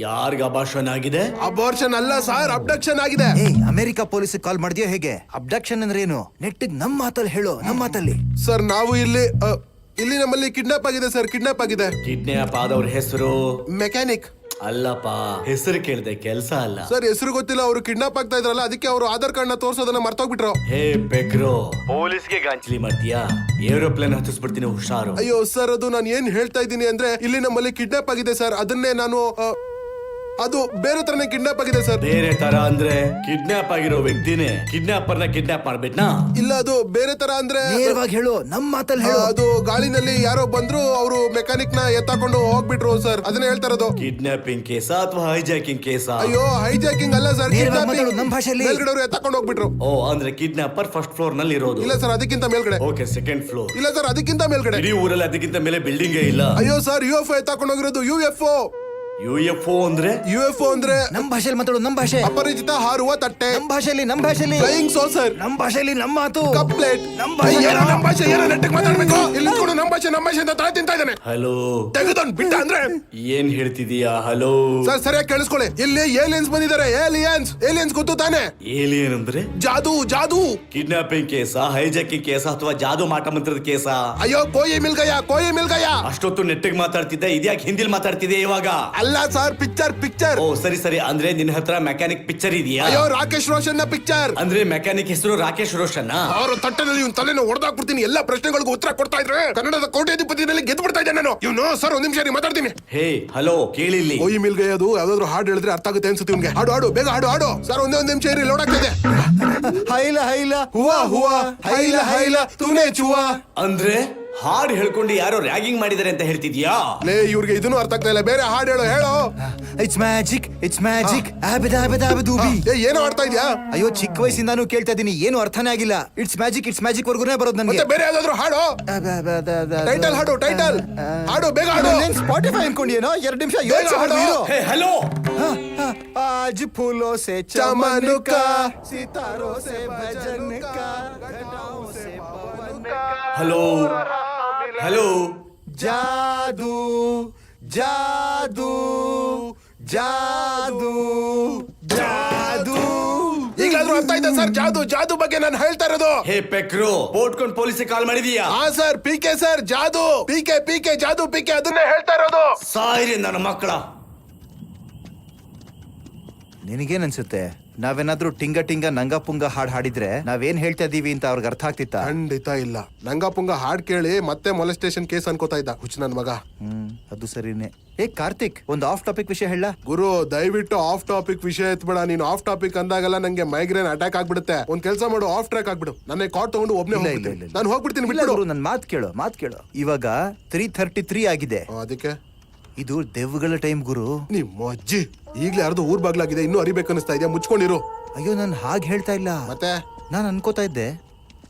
C: ಯಾರ್ಗ ಅಬಾರ್ಷನ್ ಆಗಿದೆ?
A: ಅಬಾರ್ಷನ್ ಅಲ್ಲ ಸರ್, ಅಬ್ಡಕ್ಷನ್ ಆಗಿದೆ.
E: ಏಯ್, ಅಮೆರಿಕ ಪೊಲೀಸ್ ಕಾಲ್ ಮಾಡಿದ್ಯೋ ಹೇಗೆ? ಅಬ್ಡಕ್ಷನ್ ಅಂದ್ರೆ ಏನು? ನೆಟ್ಟಿಗ್ ನಮ್ ಮಾತಲ್ಲಿ ಹೇಳು, ನಮ್ಮ ಮಾತಲ್ಲಿ.
A: ಸರ್, ನಾವು ಇಲ್ಲಿ ನಮ್ಮಲ್ಲಿ ಕಿಡ್ನಾಪ್ ಆಗಿದೆ ಸರ್. ಕಿಡ್ನಾಪ್ ಆಗಿದೆ.
C: ಕಿಡ್ನಾಪ್ ಆದವ್ರ ಹೆಸರು?
A: ಮೆಕ್ಯಾನಿಕ್.
C: ಅಲ್ಲಪ್ಪ, ಹೆಸರು ಕೇಳ್ದೆ, ಕೆಲ್ಸ ಅಲ್ಲ.
A: ಸರ್, ಹೆಸರು ಗೊತ್ತಿಲ್ಲ. ಅವರು ಕಿಡ್ನಾಪ್ ಆಗ್ತಾ ಇದ್ರಲ್ಲ, ಅದಕ್ಕೆ ಅವರು ಆಧಾರ್ ಕಾರ್ಡ್ ನ ತೋರ್ಸೋದನ್ನ ಮರ್ತೋಗ್ಬಿಟ್ರು.
C: ಹೇ ಬೆಗ್ರೋ, ಪೊಲೀಸ್ಗೆ ಗಾಂಚಲಿ ಮಾಡ್ತೀಯಾ? ಏರೋಪ್ಲೇನ್ ಹತ್ತಿಸ್ಬಿಡ್ತೀನಿ, ಹುಷಾರು.
A: ಅಯ್ಯೋ ಸರ್, ಅದು ನಾನು ಏನ್ ಹೇಳ್ತಾ ಇದ್ದೀನಿ ಅಂದ್ರೆ, ಇಲ್ಲಿ ನಮ್ಮಲ್ಲಿ ಕಿಡ್ನಾಪ್ ಆಗಿದೆ ಸರ್. ಅದನ್ನೇ ನಾನು ಅದು ಬೇರೆ ತರನೇ ಕಿಡ್ನಾಪ್ ಆಗಿದೆ ಸರ್.
C: ಬೇರೆ ತರ ಅಂದ್ರೆ ಕಿಡ್ನಾಪ್ ಆಗಿರೋ ವ್ಯಕ್ತಿನೇ ಕಿಡ್ನಾಪರ್ನ ಕಿಡ್ನಾಪ್ ಮಾಡ್ಬಿಟ್ನಾ?
A: ಇಲ್ಲ, ಅದು ಬೇರೆ ತರ ಅಂದ್ರೆ
E: ನೇರವಾಗಿ ಹೇಳು, ನಮ್ ಮಾತಲ್ಲಿ ಹೇಳು.
A: ಅದು ಗಾಳಿನಲ್ಲಿ ಯಾರೋ ಬಂದ್ರು, ಅವರು ಮೆಕ್ಯಾನಿಕ್ ನ ಎತ್ತಾಕೊಂಡು ಹೋಗ್ಬಿಟ್ರು ಸರ್. ಅದನ್ನ ಹೇಳ್ತಾ ಇರೋದು.
C: ಕಿಡ್ನಾಪಿಂಗ್ ಕೇಸಾ ಅಥವಾ ಹೈಜಾಕಿಂಗ್ ಕೇಸಾ?
A: ಅಯ್ಯೋ, ಹೈಜಾಕಿಂಗ್ ಅಲ್ಲ ಸರ್,
E: ನೇರವಾಗಿ ಮಾತಾಡು, ನಮ್ ಭಾಷೆಯಲ್ಲಿ.
A: ಮೇಲ್ಗಡೆ ಎತ್ತಾಕೊಂಡು ಹೋಗ್ಬಿಟ್ರು.
C: ಓ, ಅಂದ್ರೆ ಕಿಡ್ನಾಪರ್ ಫಸ್ಟ್ ಫ್ಲೋರ್ ನಲ್ಲಿ ಇರೋದು?
A: ಇಲ್ಲ ಸರ್, ಅದಕ್ಕಿಂತ ಮೇಲ್ಗಡೆ.
C: Okay, second floor.
A: ಇಲ್ಲ ಸರ್, ಅದಕ್ಕಿಂತ ಮೇಲ್ಗಡೆ.
C: ಇಡೀ ಊರಲ್ಲಿ ಅದಕ್ಕಿಂತ ಮೇಲೆ ಬಿಲ್ಡಿಂಗ್ ಇಲ್ಲ.
A: ಅಯ್ಯೋ ಸರ್, UFO ಎತ್ತಾಕೊಂಡು ಹೋಗಿರೋದು. UFO
C: ಅಂದ್ರೆ
A: UFO ಅಂದ್ರೆ
E: ನಮ್ ಭಾಷೆಯಲ್ಲಿ ಮಾತಾಡು, ನಮ್ ಭಾಷೆ.
A: ಅಪರಿಚಿತ ಹಾರುವ ತಟ್ಟೆ.
E: ನಮ್ ಭಾಷೆಯಲ್ಲಿ, ನಮ್ ಭಾಷೆಯಲ್ಲಿ.
A: ಫ್ಲೈಯಿಂಗ್ ಸೋಸರ್.
E: ನಮ್ ಭಾಷೆಯಲ್ಲಿ, ನಮ್ ಮಾತು.
A: Cup plate.
E: ನಮ್ ಭಾಷೆ.
A: ನಮ್ಮ ಭಾಷೆ ಏನೋ ನೆಟ್ಟಿಗೆ ಮಾತಾಡ್ಬೇಕು. ಇಲ್ಲಿ ನಿಂತ್ಕೊಂಡು ನಮ್ಮ ಭಾಷೆ ಅಂತ ತಲೆ ತಿಂತಾ ಇದ್ದಾನೆ.
C: ಹಲೋ,
A: ತೆಗೆದೊಂದು ಬಿಟ್ಟ ಅಂದ್ರೆ
C: ಏನ್ ಹೇಳ್ತಿದೀಯಾ? ಹಲೋ
A: ಸರ್, ಸರಿಯಾಗಿ ಕೇಳಿಸ್ಕೊಳ್ಳಿ. ಇಲ್ಲಿ ಏಲಿಯನ್ಸ್ ಬಂದಿದ್ದಾರೆ. ಏಲಿಯನ್ಸ್ ಗೊತ್ತು ತಾನೆ?
C: ಏಲಿಯನ್ ಅಂದ್ರೆ
A: ಜಾದು.
C: ಕಿಡ್ನಾಪಿಂಗ್ ಕೇಸಾ, ಹೈಜಾಕಿಂಗ್ ಕೇಸಾ ಅಥವಾ ಜಾದು ಮಾಟ ಮಂತ್ರದ ಕೇಸಾ?
A: ಅಯ್ಯೋ, ಕೋಯಿ ಮಿಲ್ಗಯ.
C: ಅಷ್ಟೊತ್ತು ನೆಟ್ಟಿಗೆ ಮಾತಾಡ್ತಿದ್ದೆ, ಇದ್ಯಾಕೆ ಹಿಂದಿಲ್ ಮಾತಾಡ್ತಿದ್ದೆ ಇವಾಗ?
A: ಅಲ್ಲ ಸರ್, ಪಿಕ್ಚರ್.
C: ಓ ಸರಿ, ಅಂದ್ರೆ ನಿನ್ನ ಹತ್ರ ಮೆಕ್ಯಾನಿಕ್ ಪಿಕ್ಚರ್ ಇದೆಯಾ?
A: ಅಯ್ಯೋ, ರಾಕೇಶ್ ರೋಷನ್ ನ ಪಿಕ್ಚರ್.
C: ಅಂದ್ರೆ ಮೆಕ್ಯಾನಿಕ್ ಹೆಸರು ರಾಕೇಶ್ ರೋಷನ್?
A: ಅವರ ತಟ್ಟೆನಲ್ಲಿ ಇವ್ನ ತಲೆನ ಹೊಡೆದಾಕ್ಬಿಡ್ತೀನಿ. ಎಲ್ಲಾ ಪ್ರಶ್ನೆಗಳಿಗೂ ಉತ್ತರ ಕೊಡ್ತಾ ಇದ್ರೆ ಕನ್ನಡದ ಕೋಟ್ಯಾಧಿಪತಿನಲ್ಲಿ ಗೆದ್ದು ಬಿಡ್ತಾ ಇದ್ದೆ ನಾನು. ಇವನು ಸರ್, ಒಂದ್ ನಿಮಿಷ ಮಾತಾಡ್ತೀನಿ.
C: ಹೇ, ಹಲೋ, ಕೇಳಿಲ್ಲಿ.
A: ಕೋಯಿ ಮಿಲ್ಗಯ ಅದು ಯಾವ್ದಾದ್ರು ಹಾಡು ಹೇಳಿದ್ರೆ ಅರ್ಥ ಆಗುತ್ತೆ ಅನ್ಸುತ್ತೆ ಇವ್ನಿಗೆ. ಹಾಡು ಬೇಗ ಹಾಡು. ಸರ್, ಒಂದೇ ಒಂದ್ ನಿಮಿಷ ಇರಿ, ಲೋಡ್ ಆಗ್ತದೆ.
E: ಹೈಲ
A: ಹುವಾ ಹೈಲ ತೂನೆ ಚುವಾ.
C: ಅಂದ್ರೆ ಹಾಡು ಹೇಳ್ಕೊಂಡು ಯಾರೋ ರ್ಯಾಗಿಂಗ್ ಮಾಡಿದಾರೆ ಅಂತ ಹೇಳ್ತಿದ್ಯಾ?
A: ಲೇ, ಇವ್ರಿಗೆ ಇದನ್ನು ಅರ್ಥ ಆಗ್ತಾ ಇಲ್ಲ. ಬೇರೆ ಹಾಡು ಹೇಳು.
E: ಇಟ್ಸ್ ಮ್ಯಾಜಿಕ್ ಆಬೆದಾಬೆದಾಬೆದೂಬಿ.
A: ಏನೋ ಆಡ್ತಾ ಇದ್ಯಾ?
E: ಅಯ್ಯೋ, ಚಿಕ್ಕ ವಯಸ್ಸಿಂದಾನು ಕೇಳ್ತಾ ಇದೀನಿ, ಏನು ಅರ್ಥನೇ ಆಗಿಲ್ಲ. ಇಟ್ಸ್ ಮ್ಯಾಜಿಕ್ ವರ್ಗುನೇ ಬರೋದು ನನಗೆ.
A: ಮತ್ತೆ ಬೇರೆ ಯಾವ್ದಾದ್ರು ಹಾಡು. ಟೈಟಲ್ ಹಾಡು ಬೇಗ ಹಾಡು.
E: ಸ್ಪಾಟಿಫೈ ಅನ್ಕೊಂಡಿಯೇನೋ? 2 ನಿಮಿಷ ಯೋಚನೆ
A: ಹಾಡು.
E: ಮಾಡು.
C: ಹೇ, ಹಲೋ.
E: आज फूलों से चमन का, सितारों से भजन का, घटाओं से पवन का.
C: ಹಲೋ.
E: जादू
A: ಈಗಲಾದ್ರೂ ಅರ್ಥ ಆಯ್ತಾ ಸರ್? ಜಾದು ಬಗ್ಗೆ ನಾನು ಹೇಳ್ತಾ ಇರೋದು.
C: ಹೇ ಪೆಕ್ರೋ, ಓಡ್ಕೊಂಡು ಪೊಲೀಸಿಗೆ ಕಾಲ್ ಮಾಡಿದೀಯಾ?
A: ಹಾ ಸರ್, PK ಸರ್, ಜಾದು PK ಜಾದು PK ಅದನ್ನೇ ಹೇಳ್ತಾ ಇರೋದು.
C: ಸಾಯಿರಿ ನನ್ನ ಮಕ್ಕಳ.
E: ನಿನಗೇನ್ ಅನ್ಸುತ್ತೆ? ನಾವೇನಾದ್ರೂ ಟಿಂಗ ನಂಗ ಪುಂಗ ಹಾಡ್ ಹಾಡಿದ್ರೆ ನಾವೇನ್ ಹೇಳ್ತಾ ಇದೀವಿ ಅಂತ ಅವ್ರಿಗೆ ಅರ್ಥ ಆಗ್ತಿತ್ತ?
A: ಖಂಡಿತ ಇಲ್ಲ. ನಂಗಪುಂಗ ಹಾಡ್ ಕೇಳಿ ಮತ್ತೆ ಮೊಲೆಸ್ಟೇಷನ್ ಕೇಸ್ ಅನ್ಕೋತಾ ಇದ್ದ ಹುಚ್ಚ ನನ್ ಮಗ.
E: ಅದು ಸರಿನೇ. ಕಾರ್ತಿಕ್, ಒಂದು ಆಫ್ ಟಾಪಿಕ್ ವಿಷಯ ಹೇಳ.
A: ಗುರು, ದಯವಿಟ್ಟು ಆಫ್ ಟಾಪಿಕ್ ವಿಷಯ ಎತ್ಬೇಡ. ನೀನು ಆಫ್ ಟಾಪಿಕ್ ಅಂದಾಗಲ್ಲ ನಂಗೆ ಮೈಗ್ರೇನ್ ಅಟ್ಯಾಕ್ ಆಗ್ಬಿಡುತ್ತೆ. ಒಂದ್ ಕೆಲಸ ಮಾಡು, ಆಫ್ ಟ್ರ್ಯಾಕ್ ಆಗ್ಬಿಡು. ನನ್ನ ಕಾರ್ ತಗೊಂಡು ಒಬ್ನೇ ಹೋಗ್ಬಿಡ್ತೀನಿ. ನಾನು ಹೋಗ್ಬಿಡ್ತೀನಿ, ಬಿಟ್ಬಿಡು.
E: ನನ್ ಮಾತ್ ಕೇಳು. ಇವಾಗ 3:33 ಆಗಿದೆ.
A: ಅದಕ್ಕೆ
E: ಇದು ದೆವ್ವಗಳ ಟೈಮ್ ಗುರು.
A: ನಿಮ್ಮ ಅಜ್ಜಿ ಈಗ್ಲೇ ಯಾರ್ದು ಊರ್ ಬಾಗ್ಲಾಗಿದೆ, ಇನ್ನೂ ಅರಿಬೇಕು ಅನಿಸ್ತಾ ಇದೆಯಾ? ಮುಚ್ಕೊಂಡಿರು.
E: ಅಯ್ಯೋ, ನಾನು ಹಾಗೆ ಹೇಳ್ತಾ ಇಲ್ಲ.
A: ಮತ್ತೆ
E: ನಾನು ಅನ್ಕೋತಾ ಇದ್ದೆ,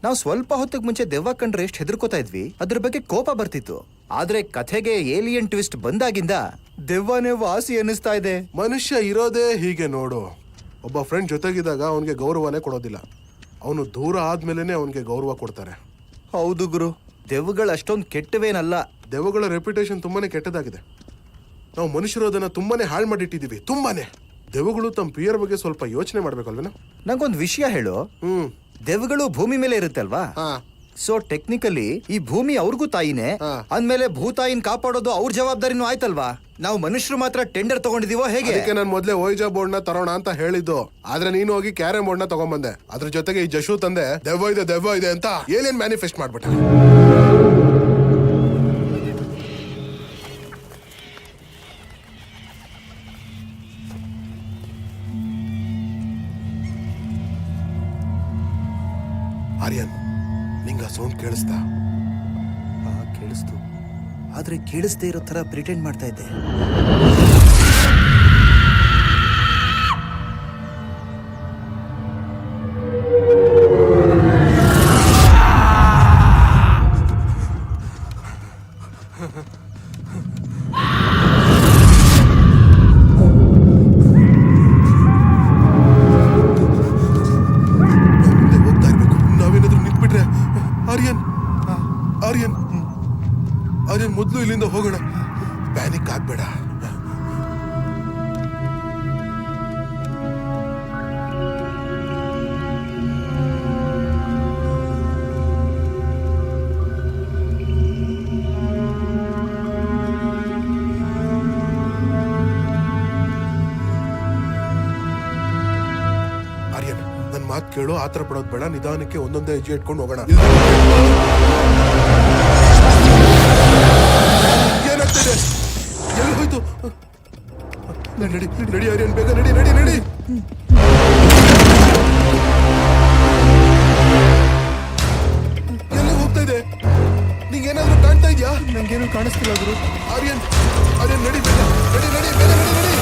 E: ನಾವು ಸ್ವಲ್ಪ ಹೊತ್ತಿಗೆ ಮುಂಚೆ ದೆವ್ವ ಕಂಡ್ರೆ ಎಷ್ಟು ಹೆದರ್ಕೋತಾ ಇದ್ವಿ, ಅದ್ರ ಬಗ್ಗೆ ಕೋಪ ಬರ್ತಿತ್ತು. ಆದ್ರೆ ಕಥೆಗೆ ಏಲಿಯನ್ ಟ್ವಿಸ್ಟ್ ಬಂದಾಗಿಂದ ದೆವ್ವನೇ ವಾಸಿ ಅನ್ನಿಸ್ತಾ ಇದೆ.
A: ಮನುಷ್ಯ ಇರೋದೇ ಹೀಗೆ ನೋಡು. ಒಬ್ಬ ಫ್ರೆಂಡ್ ಜೊತೆಗಿದ್ದಾಗ ಅವನಿಗೆ ಗೌರವನೇ ಕೊಡೋದಿಲ್ಲ. ಅವನು ದೂರ ಆದ್ಮೇಲೆನೆ ಅವನಿಗೆ ಗೌರವ ಕೊಡ್ತಾರೆ.
E: ಹೌದು ಗುರು, ದೆವ್ವಗಳು ಅಷ್ಟೊಂದು ಕೆಟ್ಟವೇನಲ್ಲ.
A: ದೆವ್ವಗಳ ರೆಪ್ಯುಟೇಷನ್ ತುಂಬಾನೇ ಕೆಟ್ಟದಾಗಿದೆ. ನಾವು ಮನುಷ್ಯರು ಅದನ್ನ ತುಂಬಾನೇ ಹಾಳು ಮಾಡಿಟ್ಟಿದೀವಿ. ತುಂಬಾನೇ. ದೆವ್ವಗಳು ತಮ್ಮ ಪ್ರಿಯರ ಬಗ್ಗೆ ಸ್ವಲ್ಪ ಯೋಚನೆ ಮಾಡ್ಬೇಕಲ್ವೇನೋ?
E: ನಂಗೊಂದು ವಿಷಯ ಹೇಳು. ದೆವ್ವಗಳು ಭೂಮಿ ಮೇಲೆ ಇರುತ್ತಲ್ವಾ? ಸೊ ಟೆಕ್ನಿಕಲಿ ಈ ಭೂಮಿ ಅವ್ರಿಗೂ ತಾಯಿನೇ. ಅಂದ್ಮೇಲೆ ಭೂತಾಯಿನ ಕಾಪಾಡೋದು ಅವ್ರ ಜವಾಬ್ದಾರಿನೂ ಆಯ್ತಲ್ವಾ? ನಾವು ಮನುಷ್ಯರು ಮಾತ್ರ ಟೆಂಡರ್ ತಗೊಂಡಿದೀವೋ ಹೇಗೆ?
A: ಅದಕ್ಕೆ ನಾನು ಮೊದಲೇ ಓಯ್ಜಾ ಬೋರ್ಡ್ ನ ತರೋಣ ಅಂತ ಹೇಳಿದ್ದು. ಆದ್ರೆ ನೀನು ಹೋಗಿ ಕ್ಯಾರಂ ಬೋರ್ಡ್ ನ ತಗೊಂಡ್ಬಂದೆ. ಅದ್ರ ಜೊತೆಗೆ ಈ ಜಶು ತಂದೆ ದೆವ್ವ ಇದೆ ಅಂತ ಏಲಿಯನ್ ಮ್ಯಾನಿಫೆಸ್ಟ್ ಮಾಡ್ಬಿಟ್ಟ. ಆರ್ಯನ್, ನಿಂಗ ಸೌಂಡ್ ಕೇಳಿಸ್ತಾ?
E: ಕೇಳಿಸ್ತು. ಆದ್ರೆ ಕೇಳಿಸ್ದೇ ಇರೋ ತರ ಪ್ರಿಟೆಂಡ್ ಮಾಡ್ತಾ ಇದ್ದೆ.
A: ಆರ್ಯನ್, ಮೊದಲು ಇಲ್ಲಿಂದ ಹೋಗೋಣ. ಪ್ಯಾನಿಕ್ ಆಗ್ಬೇಡ. ಆರ್ಯನ್, ನನ್ ಮಾತು ಕೇಳು. ಆತರ ಪಡೋದು ಬೇಡ. ನಿಧಾನಕ್ಕೆ ಒಂದೊಂದೇ ಹೆಜ್ಜೆ ಇಟ್ಕೊಂಡು ಹೋಗೋಣ. ಏನಾಗ್ತಿದೆ? ಎಲ್ಲಿ ಹೋಯ್ತು? ನಡಿ ನಡಿ ಆರ್ಯನ್, ಬೇಗ ನಡಿ ನಡಿ ನಡಿ. ಎಲ್ಲಿ ಹೋಗ್ತಾ ಇದೆ? ನಿಂಗೇನಾದ್ರೂ ಕಾಣ್ತಾ ಇದ್ಯಾ?
D: ನಂಗೇನು ಕಾಣಿಸ್ತಿಲ್ಲ ಗುರು.
A: ಆರ್ಯನ್ ಆರ್ಯನ್ ನಡಿ ಬೇಗ ನಡಿ ನಡಿ ಬೇಗ ನಡಿ ನಡಿ.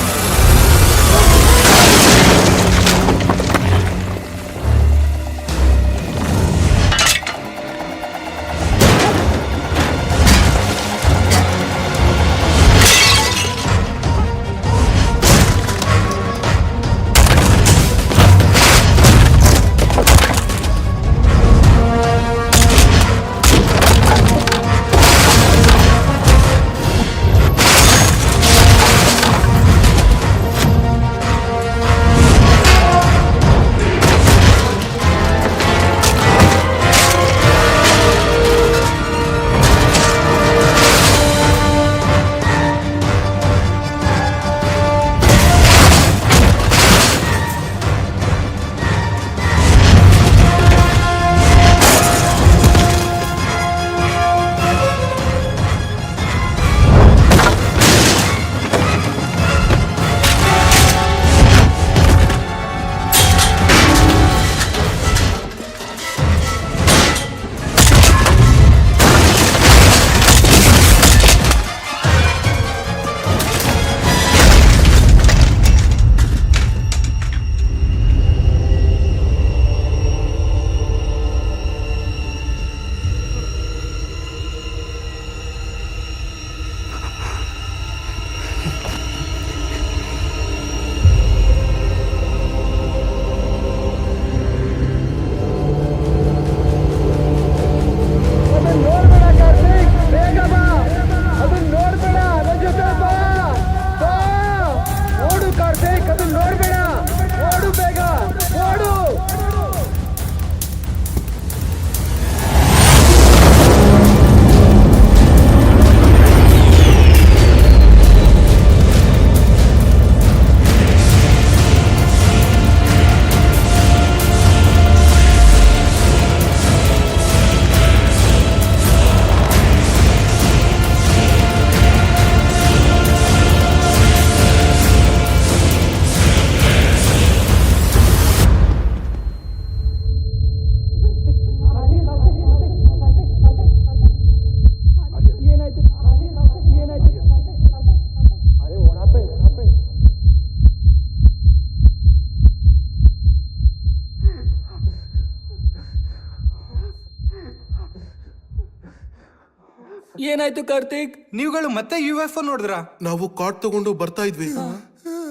B: ಏನಾಯ್ತು ಕಾರ್ತಿಕ್?
D: ನೀವುಗಳು ಮತ್ತೆ UFO ನೋಡಿದ್ರಾ?
A: ನಾವು ಕಾರ್ಡ್ ತಗೊಂಡು ಬರ್ತಾ ಇದ್ವಿ,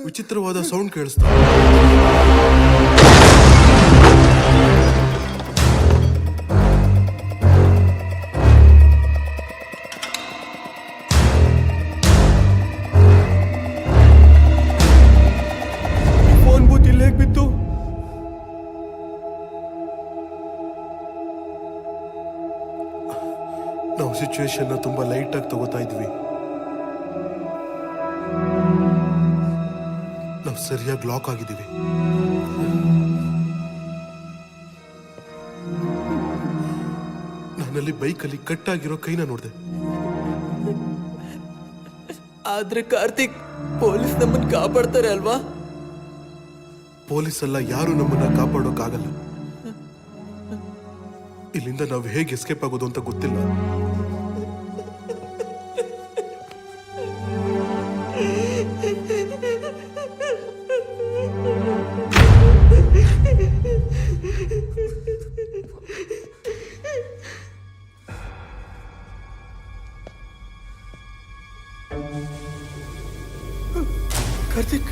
A: ವಿಚಿತ್ರವಾದ ಸೌಂಡ್ ಕೇಳಿಸ್ತಾ.
D: ಫೋನ್ ಬೂತ್ ಇಲ್ಲೇ ಬಿತ್ತು.
A: ನಾವು ಸಿಚುವೇಶನ್ ತುಂಬಾ ಲೈಟ್ ಆಗಿ ತಗೋತಾ ಇದ್ವಿ. ನಾವು ಸರಿಯಾಗಿ ಲಾಕ್ ಆಗಿದ್ದೀವಿ. ನಾನಲ್ಲಿ ಬೈಕಲ್ಲಿ ಕಟ್ ಆಗಿರೋ ಕೈನ ನೋಡಿದೆ.
B: ಆದ್ರೆ ಕಾರ್ತಿಕ್, ಪೊಲೀಸ್ ನಮ್ಮನ್ನ ಕಾಪಾಡ್ತಾರೆ ಅಲ್ವಾ?
A: ಪೊಲೀಸ್ ಎಲ್ಲ ಯಾರು ನಮ್ಮನ್ನ ಕಾಪಾಡೋಕ್ಕಾಗಲ್ಲ. ಇಲ್ಲಿಂದ ನಾವು ಹೇಗೆ ಎಸ್ಕೇಪ್ ಆಗೋದು ಅಂತ ಗೊತ್ತಿಲ್ಲ.
D: ಕಾರ್ತಿಕ್